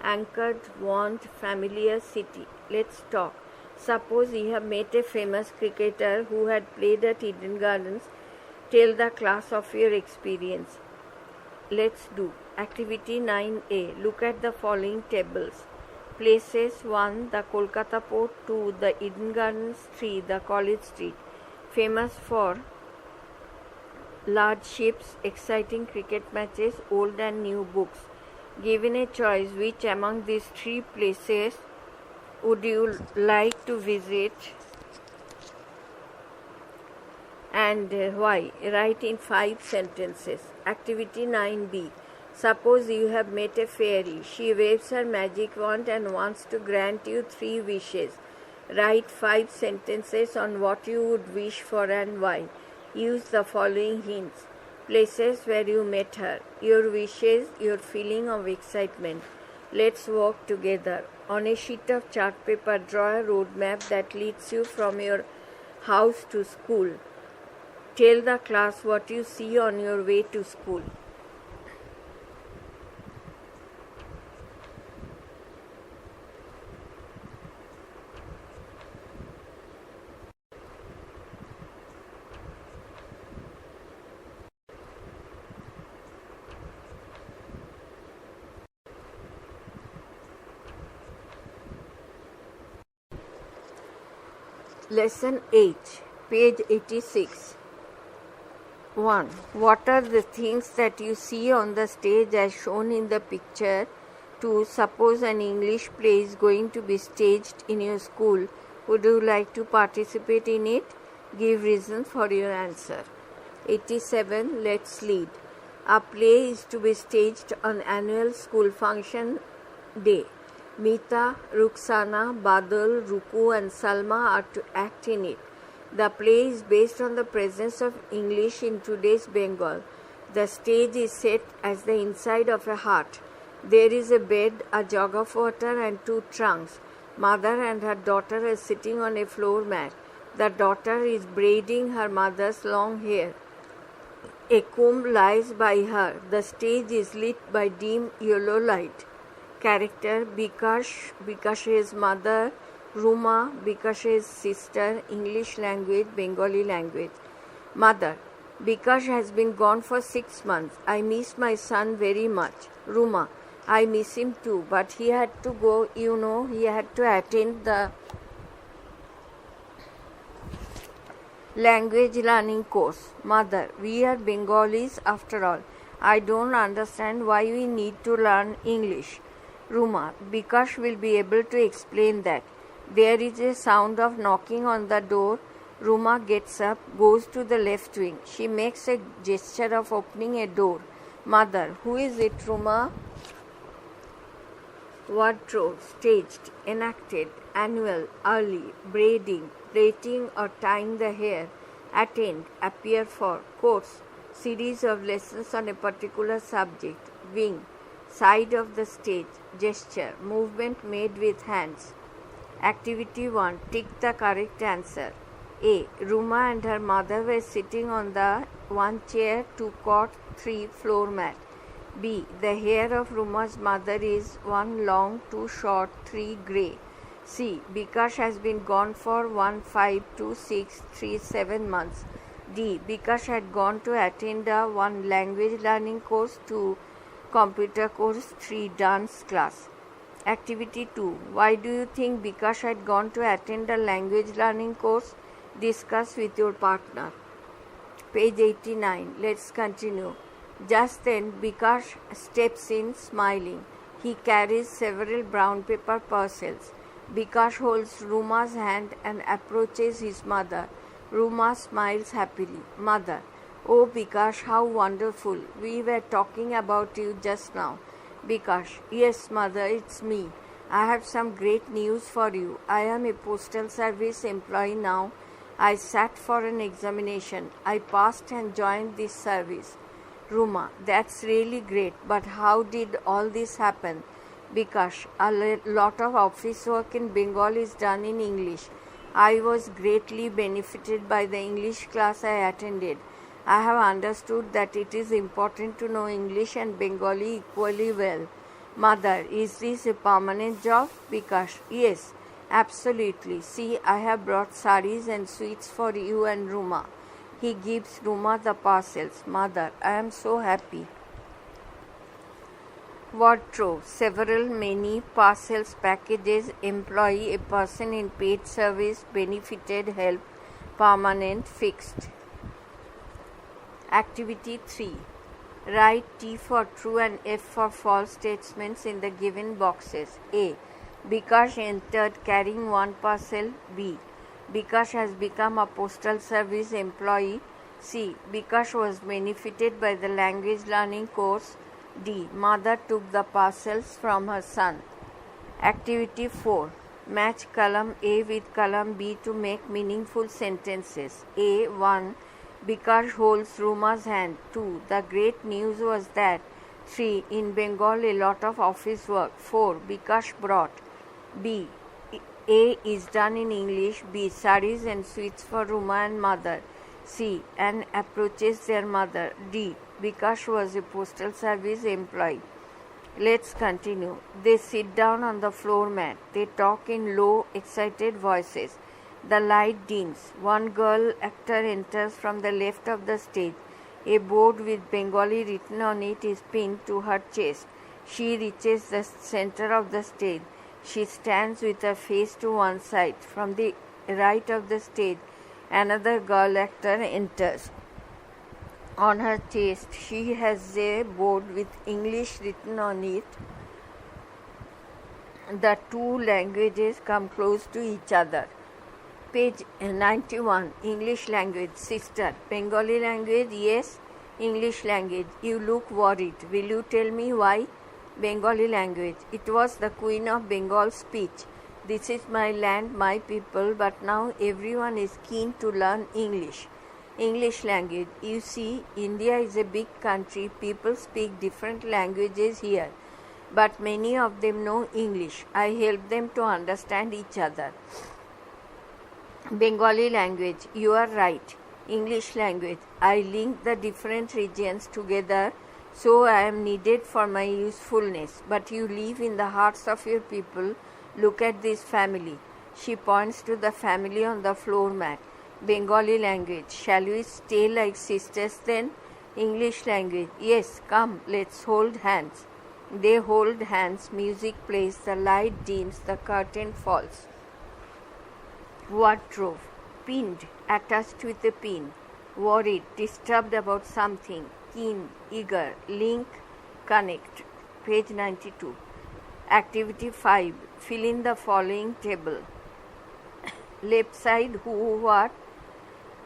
A: Anchored, want, familiar, city. Let's talk. Suppose you have met a famous cricketer who had played at Eden Gardens. Tell the class of your experience. Let's do. Activity 9A. Look at the following tables. Places 1. The Kolkata Port. 2. The Eden Gardens. 3. The College Street. Famous for large ships, exciting cricket matches, old and new books. Given a choice, which among these 3 places would you like to visit and why? Write in 5 sentences. Activity 9B. Suppose you have met a fairy. She waves her magic wand and wants to grant you 3 wishes. Write 5 sentences on what you would wish for and why. Use the following hints. Places where you met her. Your wishes, your feeling of excitement. Let's walk together. On a sheet of chart paper, draw a road map that leads you from your house to school. Tell the class what you see on your way to school. Lesson 8, page 86. 1. What are the things that you see on the stage as shown in the picture? 2. Suppose an English play is going to be staged in your school. Would you like to participate in it? Give reasons for your answer. 87. Let's lead. A play is to be staged on annual school function day. Mita, Ruxana, Badal, Ruku and Salma are to act in it. The play is based on the presence of English in today's Bengal. The stage is set as the inside of a hut. There is a bed, a jug of water and two trunks. Mother and her daughter are sitting on a floor mat. The daughter is braiding her mother's long hair. A comb lies by her. The stage is lit by dim yellow light. Character Bikash's mother, Ruma, Bikash's sister, English language, Bengali language. Mother, Bikash has been gone for 6 months. I miss my son very much. Ruma, I miss him too, but he had to go, he had to attend the language learning course. Mother, we are Bengalis after all. I don't understand why we need to learn English. Ruma, Bikash will be able to explain that. There is a sound of knocking on the door. Ruma gets up, goes to the left wing. She makes a gesture of opening a door. Mother, who is it, Ruma? Wardrobe, staged, enacted, annual, early, braiding, plaiting or tying the hair, attend, appear for, course, series of lessons on a particular subject, wing, side of the stage, gesture, movement made with hands. Activity 1. Tick the correct answer. A. Ruma and her mother were sitting on the 1 chair, 2 cot, 3 floor mat. B. The hair of Ruma's mother is 1 long, 2 short, 3 grey. C. Bikash has been gone for 1, 5, 2, 6, 3, 7 months. D. Bikash had gone to attend a 1 language learning course, 2 computer course, 3 dance class. Activity 2. Why do you think Bikash had gone to attend a language learning course? Discuss with your partner. Page 89. Let's continue. Just then Bikash steps in smiling. He carries several brown paper parcels. Bikash holds Ruma's hand and approaches his mother. Ruma smiles happily. Mother, oh Bikash, how wonderful. We were talking about you just now. Bikash, yes mother, it's me. I have some great news for you. I am a postal service employee now. I sat for an examination. I passed and joined this service. Ruma, that's really great, but how did all this happen? Bikash, a lot of office work in Bengal is done in English. I was greatly benefited by the English class I attended. I have understood that it is important to know English and Bengali equally well. Mother, is this a permanent job? Bikash, yes, absolutely. See, I have brought saris and sweets for you and Ruma. He gives Ruma the parcels. Mother, I am so happy. Wardrobe, several, many, parcels, packages, employee, a person in paid service, benefited, help, permanent, fixed. Activity 3. Write T for true and F for false statements in the given boxes. A. Bikash entered carrying 1 parcel. B. Bikash has become a postal service employee. C. Bikash was benefited by the language learning course. D. Mother took the parcels from her son. Activity 4. Match column A with column B to make meaningful sentences. A. 1. Bikash holds Ruma's hand. 2. The great news was that. 3. In Bengal a lot of office work. 4. Bikash brought. B. A is done in English. B. Saris and sweets for Ruma and mother. C. And approaches their mother. D. Bikash was a postal service employee. Let's continue. They sit down on the floor mat. They talk in low, excited voices. The light dims. 1 girl actor enters from the left of the stage. A board with Bengali written on it is pinned to her chest. She reaches the center of the stage. She stands with her face to one side. From the right of the stage, another girl actor enters. On her chest, she has a board with English written on it. The 2 languages come close to each other. Page 91. English language. Sister. Bengali language. Yes. English language. You look worried. Will you tell me why? Bengali language. It was the Queen of Bengal's speech. This is my land, my people, but now everyone is keen to learn English. English language. You see, India is a big country. People speak different languages here, but many of them know English. I help them to understand each other. Bengali language. You are right. English language. I link the different regions together, so I am needed for my usefulness. But you live in the hearts of your people. Look at this family. She points to the family on the floor mat. Bengali language. Shall we stay like sisters then? English language. Yes, come, let's hold hands. They hold hands. Music plays. The light dims. The curtain falls. Wardrobe. Pinned, attached with a pin. Worried, disturbed about something. Keen, eager. Link, connect. Page 92. Activity 5. Fill in the following table. Left side, who, what.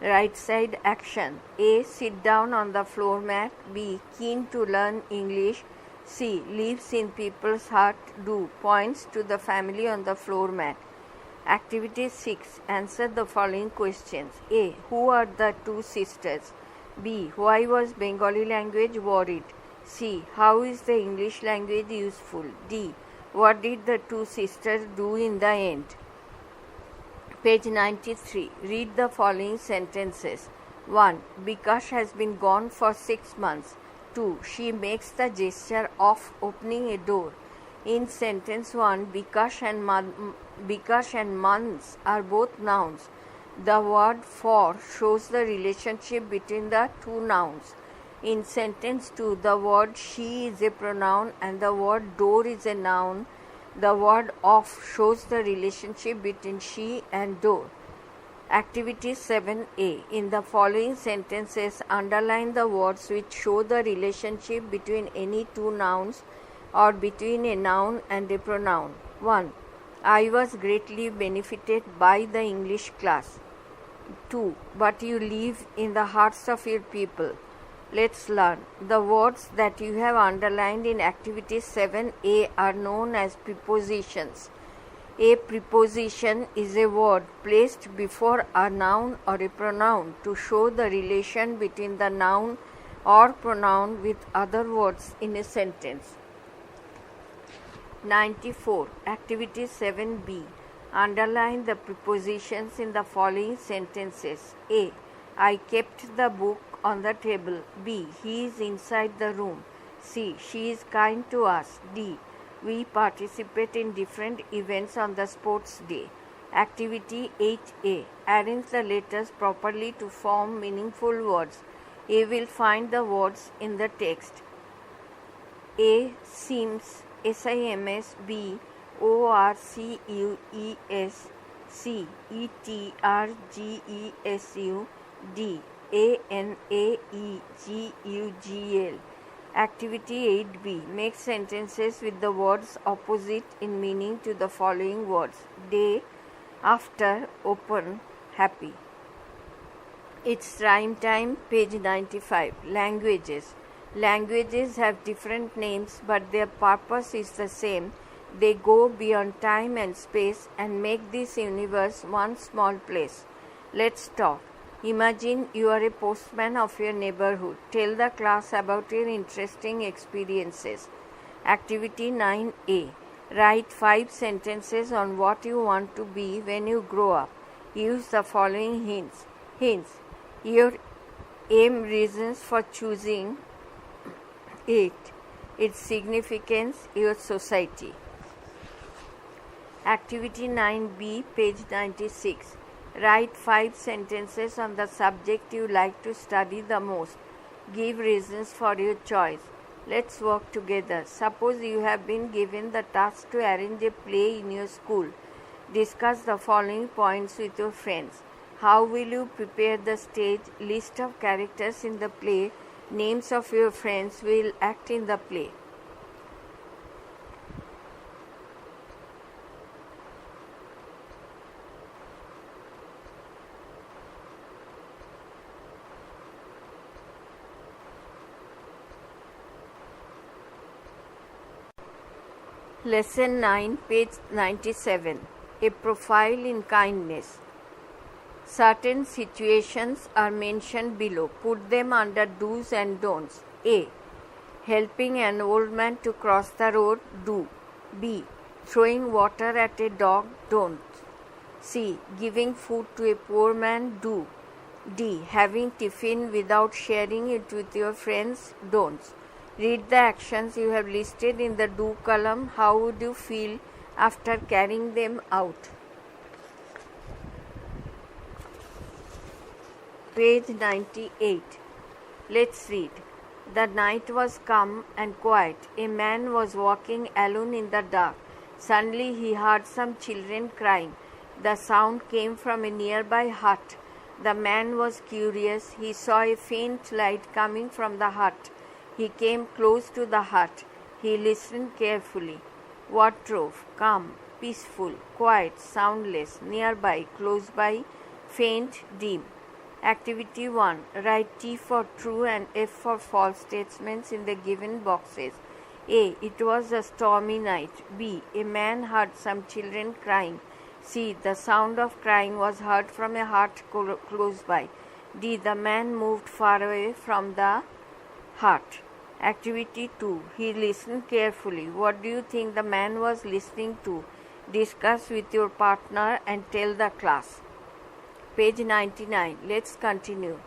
A: Right side, action. A. Sit down on the floor mat. B. Keen to learn English. C. Lives in people's heart. Do. Points to the family on the floor mat. Activity 6. Answer the following questions. A. Who are the two sisters? B. Why was Bengali language worried? C. How is the English language useful? D. What did the two sisters do in the end? Page 93. Read the following sentences. 1. Bikash has been gone for 6 months. 2. She makes the gesture of opening a door. In sentence 1, Bikash and months are both nouns. The word for shows the relationship between the two nouns. In sentence 2, the word she is a pronoun and the word door is a noun. The word of shows the relationship between she and door. Activity 7a. In the following sentences, underline the words which show the relationship between any two nouns or between a noun and a pronoun. 1. I was greatly benefited by the English class. 2. But you live in the hearts of your people. Let's learn. The words that you have underlined in activity 7a are known as prepositions. A preposition is a word placed before a noun or a pronoun to show the relation between the noun or pronoun with other words in a sentence. 94. Activity 7b. Underline the prepositions in the following sentences. A. I kept the book on the table. B. He is inside the room. C. She is kind to us. D. We participate in different events on the sports day. Activity 8a. Arrange the letters properly to form meaningful words. A will find the words in the text. A. Sims. SIMS. B. ORCUES. C. ETRGESU. D. ANAEGUGL. Activity 8b. Make sentences with the words opposite in meaning to the following words. Day, after, open, happy. It's rhyme time, page 95. Languages. Languages have different names, but their purpose is the same. They go beyond time and space and make this universe one small place. Let's talk. Imagine you are a postman of your neighborhood. Tell the class about your interesting experiences. Activity 9a. Write 5 sentences on what you want to be when you grow up. Use the following hints. Your aim, reasons for choosing it, its significance, your society. Activity 9b, page 96. Write 5 sentences on the subject you like to study the most. Give reasons for your choice. Let's work together. Suppose you have been given the task to arrange a play in your school. Discuss the following points with your friends. How will you prepare the stage? List of characters in the play. Names of your friends will act in the play. Lesson 9, page 97. A profile in kindness. Certain situations are mentioned below. Put them under do's and don'ts. A. Helping an old man to cross the road. Do. B. Throwing water at a dog. Don't. C. Giving food to a poor man. Do. D. Having tiffin without sharing it with your friends. Don't. Read the actions you have listed in the do column. How would you feel after carrying them out? Page 98. Let's read. The night was calm and quiet. A man was walking alone in the dark. Suddenly he heard some children crying. The sound came from a nearby hut. The man was curious. He saw a faint light coming from the hut. He came close to the hut. He listened carefully. What drove? Calm, peaceful, quiet, soundless, nearby, close by, faint, dim. Activity 1. Write T for true and F for false statements in the given boxes. A. It was a stormy night. B. A man heard some children crying. C. The sound of crying was heard from a hut close by. D. The man moved far away from the hut. Activity 2. He listened carefully. What do you think the man was listening to? Discuss with your partner and tell the class. Page 99. Let's continue.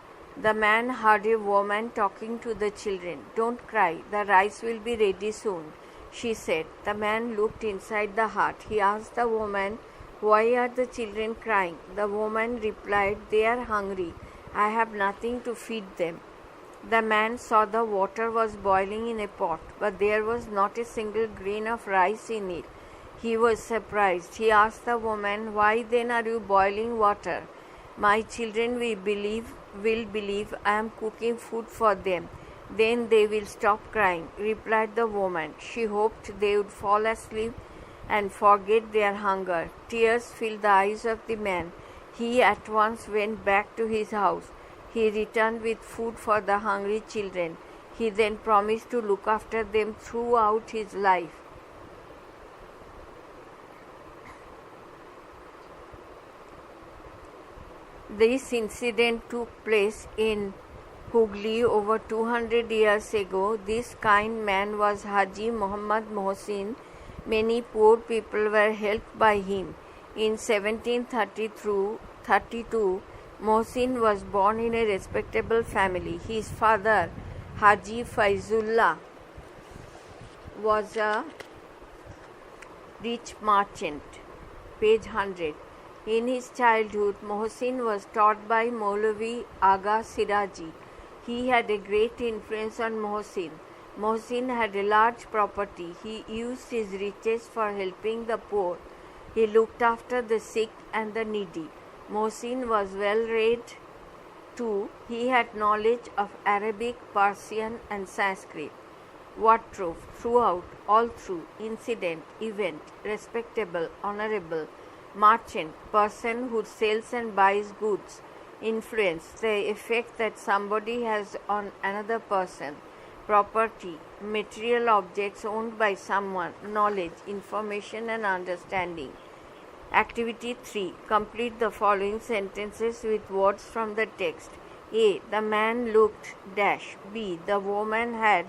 A: The man heard a woman talking to the children. Don't cry. The rice will be ready soon, she said. The man looked inside the hut. He asked the woman, why are the children crying? The woman replied, they are hungry. I have nothing to feed them. The man saw the water was boiling in a pot, but there was not a single grain of rice in it. He was surprised. He asked the woman, why then are you boiling water? My children will believe I am cooking food for them. Then they will stop crying, replied the woman. She hoped they would fall asleep and forget their hunger. Tears filled the eyes of the man. He at once went back to his house. He returned with food for the hungry children. He then promised to look after them throughout his life. This incident took place in Hooghly over 200 years ago. This kind man was Haji Muhammad Mohsin. Many poor people were helped by him. In 1732, Mohsin was born in a respectable family. His father, Haji Faizullah, was a rich merchant. Page 100. In his childhood, Mohsin was taught by Maulvi Aga Siraji. He had a great influence on Mohsin. Mohsin had a large property. He used his riches for helping the poor. He looked after the sick and the needy. Mohsin was well read too. He had knowledge of Arabic, Persian and Sanskrit. What drove? Throughout, all through, incident, event, respectable, honorable, merchant, person who sells and buys goods, influence, the effect that somebody has on another person, property, material objects owned by someone, knowledge, information and understanding. Activity 3. Complete the following sentences with words from the text. A. The man looked dash. B. The woman had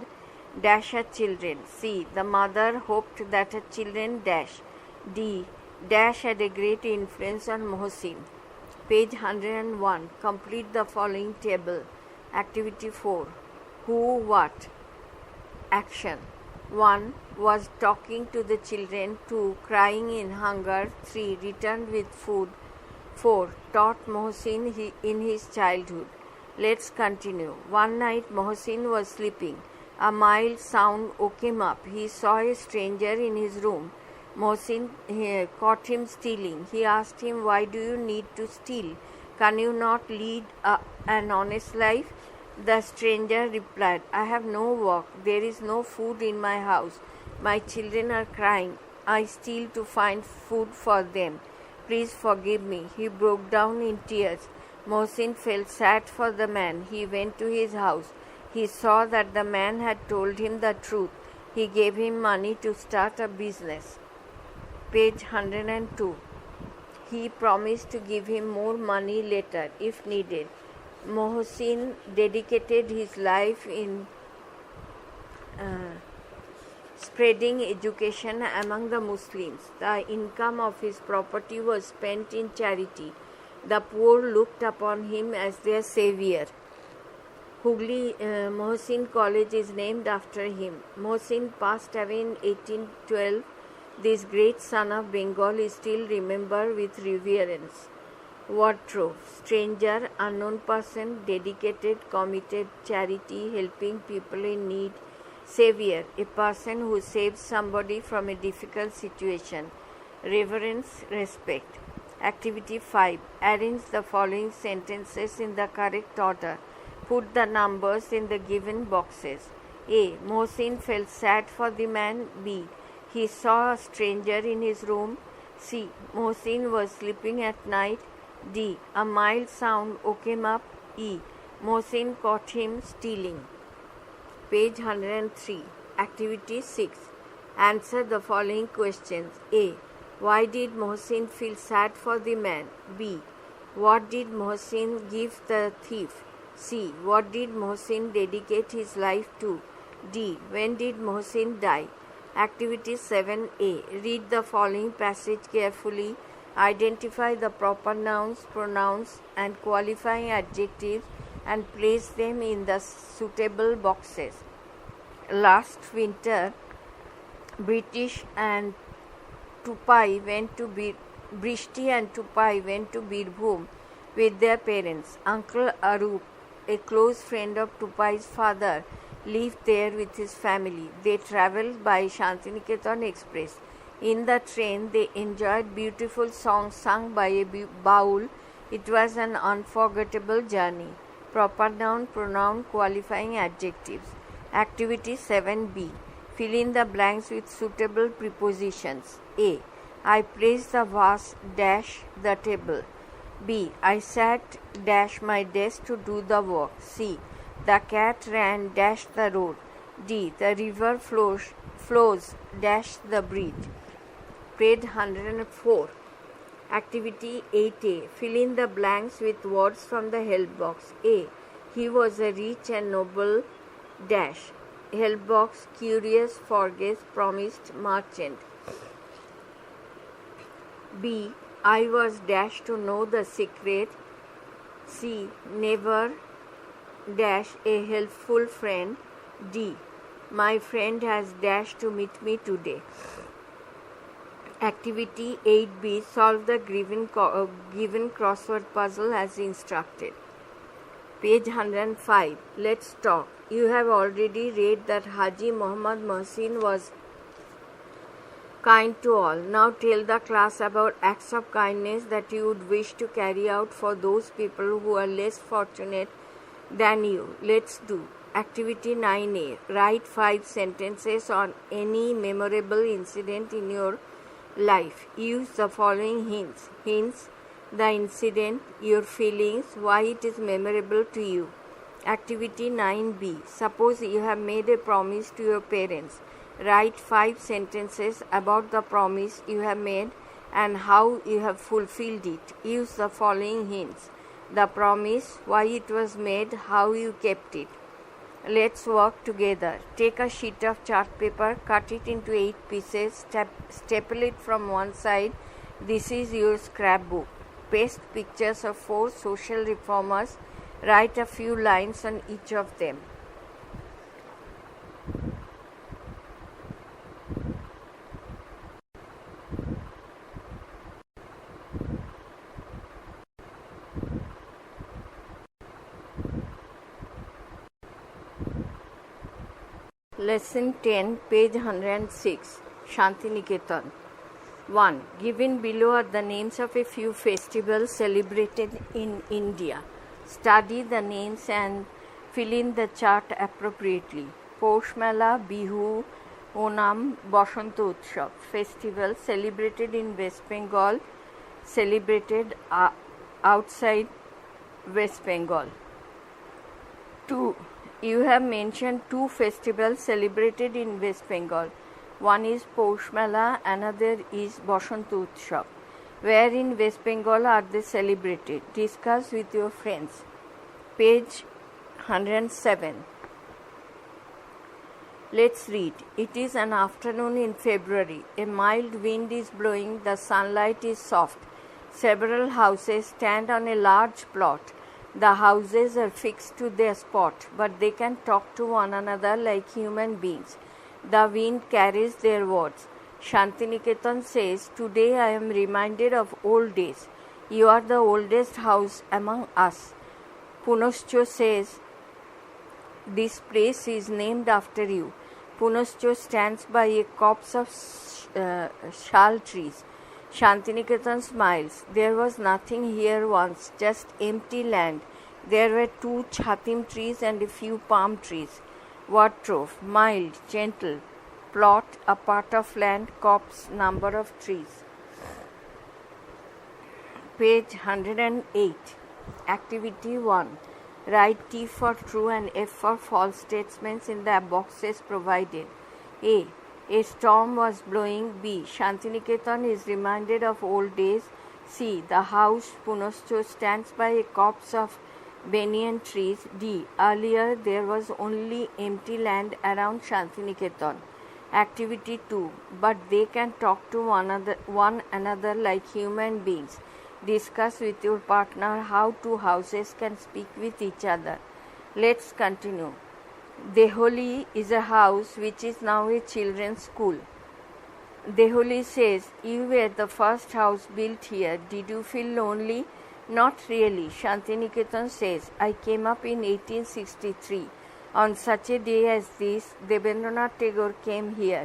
A: dash her children. C. The mother hoped that her children dash. D. Dash had a great influence on Mohsin. Page 101. Complete the following table. Activity 4. Who, what? Action. 1. Was talking to the children. 2. Crying in hunger. 3. Returned with food. 4. Taught Mohsin in his childhood. Let's continue. One night Mohsin was sleeping. A mild sound woke him up. He saw a stranger in his room. Mohsin caught him stealing. He asked him, why do you need to steal? Can you not lead an honest life? The stranger replied, I have no work. There is no food in my house. My children are crying. I steal to find food for them. Please forgive me. He broke down in tears. Mohsin felt sad for the man. He went to his house. He saw that the man had told him the truth. He gave him money to start a business. Page 102. He promised to give him more money later if needed. Mohsin dedicated his life in spreading education among the Muslims. The income of his property was spent in charity. The poor looked upon him as their savior. Hooghly Mohsin College is named after him. Mohsin passed away in 1812. This great son of Bengal is still remembered with reverence. Wardrobe, stranger, unknown person, dedicated, committed, charity, helping people in need. Savior, a person who saves somebody from a difficult situation. Reverence, respect. Activity 5. Arrange the following sentences in the correct order. Put the numbers in the given boxes. A. Mohsin felt sad for the man. B. He saw a stranger in his room. C. Mohsin was sleeping at night. D. A mild sound woke him up. E. Mohsin caught him stealing. Page 103. Activity 6. Answer the following questions. A. Why did Mohsin feel sad for the man? B. What did Mohsin give the thief? C. What did Mohsin dedicate his life to? D. When did Mohsin die? Activity 7A. Read the following passage carefully. Identify the proper nouns, pronouns, and qualifying adjectives and place them in the suitable boxes. Last winter, British and Tupai went to Brishti and Tupai went to Birbhum with their parents. Uncle Arup, a close friend of Tupai's father, lived there with his family. They travelled by Shantiniketan Express. In the train, they enjoyed beautiful songs sung by a baul. It was an unforgettable journey. Proper noun, pronoun, qualifying adjectives. Activity 7B. Fill in the blanks with suitable prepositions. A. I placed the vase dash the table. B. I sat dash my desk to do the work. C. The cat ran dash the road. D. The river flows dash the bridge. Page 104. Activity 8A. Fill in the blanks with words from the help box. A. He was a rich and noble dash. Help box, curious, forgets, promised, merchant. B. I was dash to know the secret. C. Never dash a helpful friend. D. My friend has dash to meet me today. Activity 8B. Solve the given crossword puzzle as instructed. Page 105. Let's talk. You have already read that Haji Muhammad Mohsin was kind to all. Now tell the class about acts of kindness that you would wish to carry out for those people who are less fortunate than you. Let's do. Activity 9A. Write 5 sentences on any memorable incident in your life. Use the following hints. Hints, the incident, your feelings, why it is memorable to you. Activity 9B. Suppose you have made a promise to your parents. Write 5 sentences about the promise you have made and how you have fulfilled it. Use the following hints. The promise, why it was made, how you kept it. Let's work together. Take a sheet of chart paper, cut it into 8 pieces, staple it from one side. This is your scrapbook. Paste pictures of 4 social reformers. Write a few lines on each of them. Lesson 10, page 106, Shantiniketan. 1. Given below are the names of a few festivals celebrated in India. Study the names and fill in the chart appropriately. Posh Mela, Bihu, Onam, Basanta Utsav. Festival celebrated in West Bengal, celebrated outside West Bengal. 2. You have mentioned two festivals celebrated in West Bengal. One is Poush Mela, another is Bosant Utsav. Where in West Bengal are they celebrated? Discuss with your friends. Page 107. Let's read. It is an afternoon in February. A mild wind is blowing. The sunlight is soft. Several houses stand on a large plot. The houses are fixed to their spot, but they can talk to one another like human beings. The wind carries their words. Shantiniketan says, "Today I am reminded of old days. You are the oldest house among us." Punoscho says, "This place is named after you." Punoscho stands by a copse of shal trees. Shantiniketan smiles. "There was nothing here once, just empty land. There were 2 chatim trees and a few palm trees." Wardrobe, mild, gentle. Plot, a part of land. Copse, number of trees. Page 108. Activity 1. Write T for true and F for false statements in the boxes provided. A. A storm was blowing. B. Shantiniketan is reminded of old days. C. The house Punoscho stands by a copse of banyan trees. D. Earlier there was only empty land around Shantiniketan. Activity 2. But they can talk to one another like human beings. Discuss with your partner how 2 houses can speak with each other. Let's continue. Deholi is a house which is now a children's school. Deholi says, "You were the first house built here. Did you feel lonely?" "Not really." Shantiniketan says, "I came up in 1863. On such a day as this, Debendranath Tagore came here.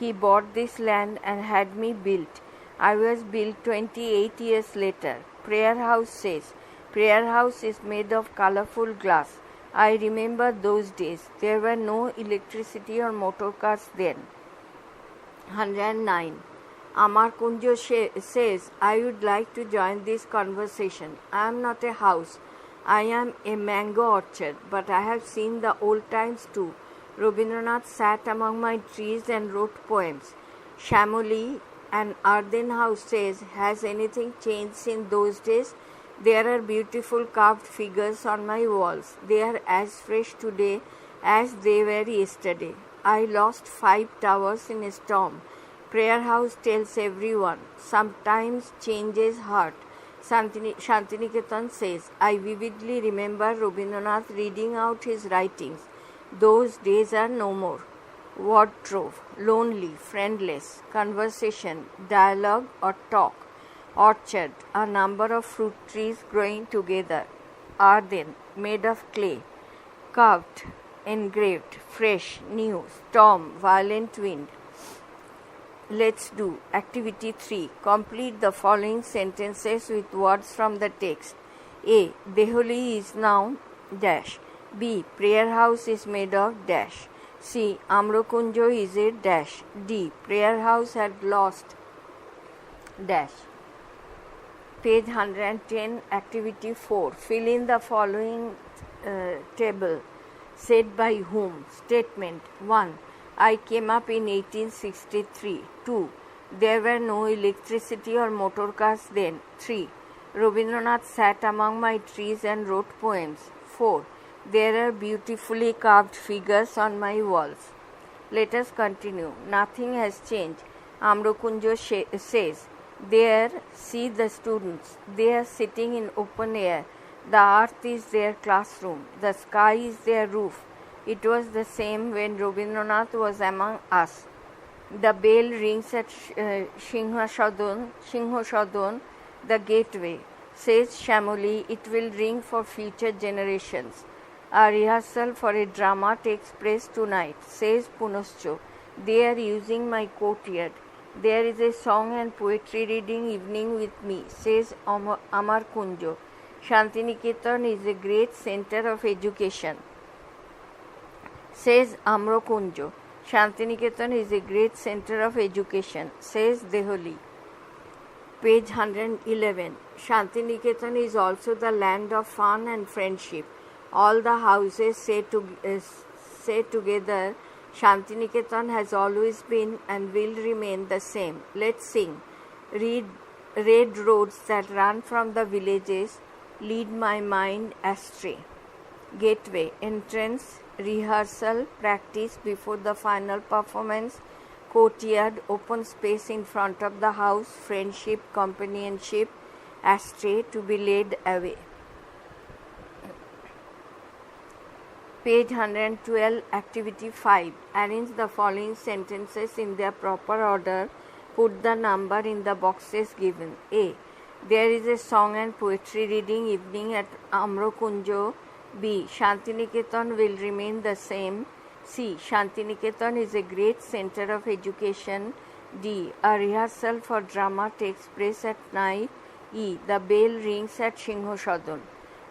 A: He bought this land and had me built. I was built 28 years later." Prayer House says, "Prayer House is made of colorful glass. I remember those days. There were no electricity or motor cars then." 109. Amar Kunjo says, "I would like to join this conversation. I am not a house. I am a mango orchard, but I have seen the old times too. Rabindranath sat among my trees and wrote poems." Shamoli, an Arden house, says, "Has anything changed in those days? There are beautiful carved figures on my walls. They are as fresh today as they were yesterday. I lost 5 towers in a storm." Prayer House tells everyone, "Sometimes changes hurt." Shantiniketan says, "I vividly remember Rabindranath reading out his writings. Those days are no more." Wardrobe, lonely, friendless. Conversation, dialogue or talk. Orchard, a number of fruit trees growing together. Arden, made of clay. Carved, engraved, fresh, new. Storm, violent wind. Let's do. Activity 3. Complete the following sentences with words from the text. A. Deholi is now dash. B. Prayer house is made of dash. C. Amrokunjo is a dash. D. Prayer house had lost dash. Page 110. Activity 4. Fill in the following table. Said by whom? Statement 1. I came up in 1863. 2. There were no electricity or motor cars then. 3. Rabindranath sat among my trees and wrote poems. 4. There are beautifully carved figures on my walls. Let us continue. Nothing has changed. Amrokunjo says, "There, see the students. They are sitting in open air. The earth is their classroom. The sky is their roof. It was the same when Rabindranath was among us." The bell rings at Singhosadon, the gateway. Says Shamoli, "It will ring for future generations." A rehearsal for a drama takes place tonight. Says Punoscho, "They are using my courtyard. There is a song and poetry reading evening with me." Says Amar Kunjo, "Shantiniketan is a great center of education." Says Amro Kunjo, "Shantiniketan is a great center of education." Says Deholi. Page 111. Shantiniketan is also the land of fun and friendship. All the houses say together, Shantiniketan has always been and will remain the same. Let's sing. Red roads that run from the villages lead my mind astray. Gateway, entrance, rehearsal, practice before the final performance, courtyard, open space in front of the house, friendship, companionship, astray, to be laid away. Page 112, Activity 5. Arrange the following sentences in their proper order. Put the number in the boxes given. A. There is a song and poetry reading evening at Amrokunjo. B. Shantiniketan will remain the same. C. Shantiniketan is a great center of education. D. A rehearsal for drama takes place at night. E. The bell rings at Singho Sadan.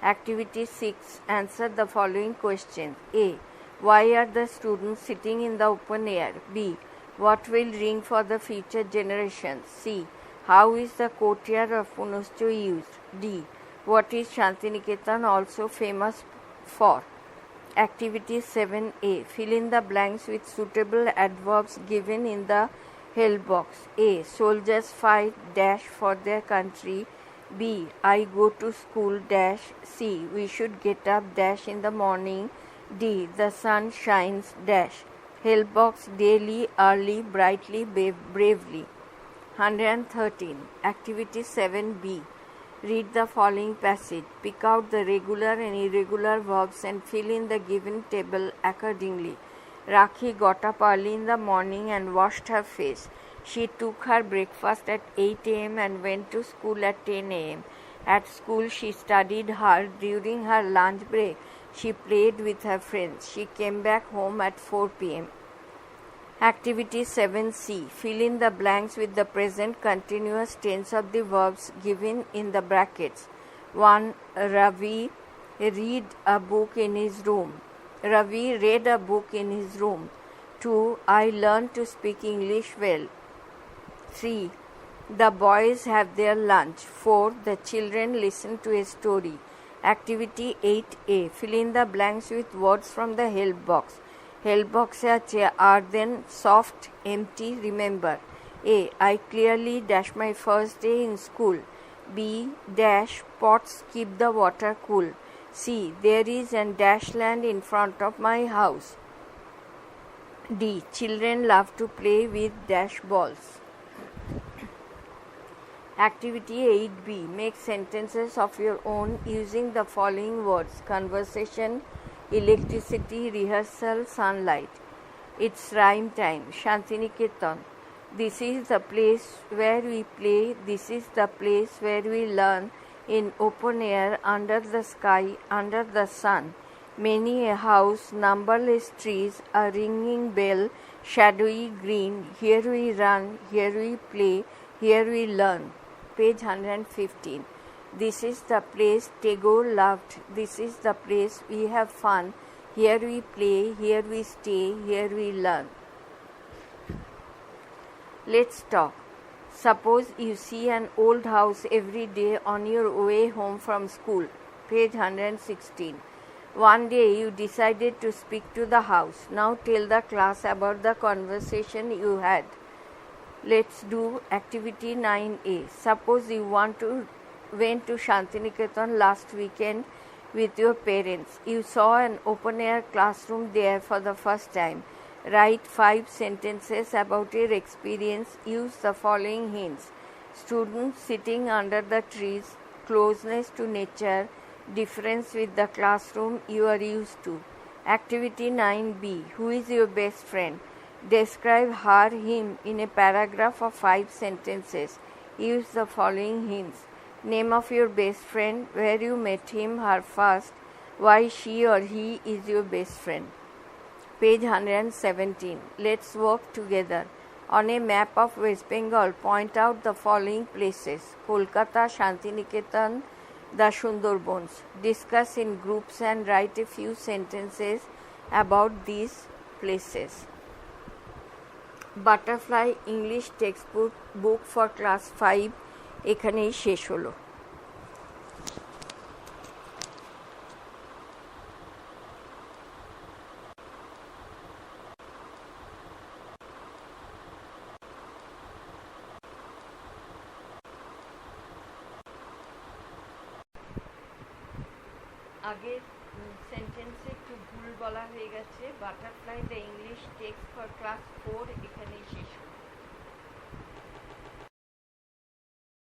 A: Activity 6. Answer the following questions. A. Why are the students sitting in the open air? B. What will ring for the future generations? C. How is the courtyard of Punoscho used? D. What is Shantiniketan also famous for? Activity 7A. Fill in the blanks with suitable adverbs given in the help box. A. Soldiers fight dash for their country. B. I go to school dash. C. We should get up dash in the morning. D. The sun shines dash. Help box daily, early, brightly, bravely. 113. Activity 7B. Read the following passage. Pick out the regular and irregular verbs and fill in the given table accordingly. Rakhi got up early in the morning and washed her face. She took her breakfast at 8 a.m. and went to school at 10 a.m. At school, she studied hard. During her lunch break, she played with her friends. She came back home at 4 p.m. Activity 7C. Fill in the blanks with the present continuous tense of the verbs given in the brackets. 1. Ravi read a book in his room. Ravi read a book in his room. 2. I learned to speak English well. 3. The boys have their lunch. 4. The children listen to a story. Activity 8A. Fill in the blanks with words from the help box. Help box are then soft, empty, remember. A. I clearly dash my first day in school. B. Dash pots keep the water cool. C. There is an dash land in front of my house. D. Children love to play with dash balls. Activity 8B. Make sentences of your own using the following words: conversation, electricity, rehearsal, sunlight. It's rhyme time. Shantiniketan. This is the place where we play. This is the place where we learn. In open air, under the sky, under the sun. Many a house, numberless trees, a ringing bell, shadowy green. Here we run, here we play, here we learn. Page 115. This is the place Tagore loved. This is the place we have fun. Here we play, here we stay, here we learn. Let's talk. Suppose you see an old house every day on your way home from school. Page 116. One day you decided to speak to the house. Now tell the class about the conversation you had. Let's do activity 9A. Suppose you went to Shantiniketan last weekend with your parents. You saw an open air classroom there for the first time. Write 5 sentences about your experience. Use the following hints: students sitting under the trees, closeness to nature, difference with the classroom you are used to. Activity 9B. Who is your best friend? Describe her, him in a paragraph of 5 sentences. Use the following hints: name of your best friend, where you met him, her first, why she or he is your best friend. Page 117. Let's work together. On a map of West Bengal, point out the following places: Kolkata, Shantiniketan, the Sundarbans. Discuss in groups and write a few sentences about these places. Butterfly English textbook book for class 5 এখানেই শেষ হলো। আগের সেন্টেন্সে একটু ভুল বলা হয়ে গেছে। Butterfly the English text for class 4 এখানেই শেষ করছি।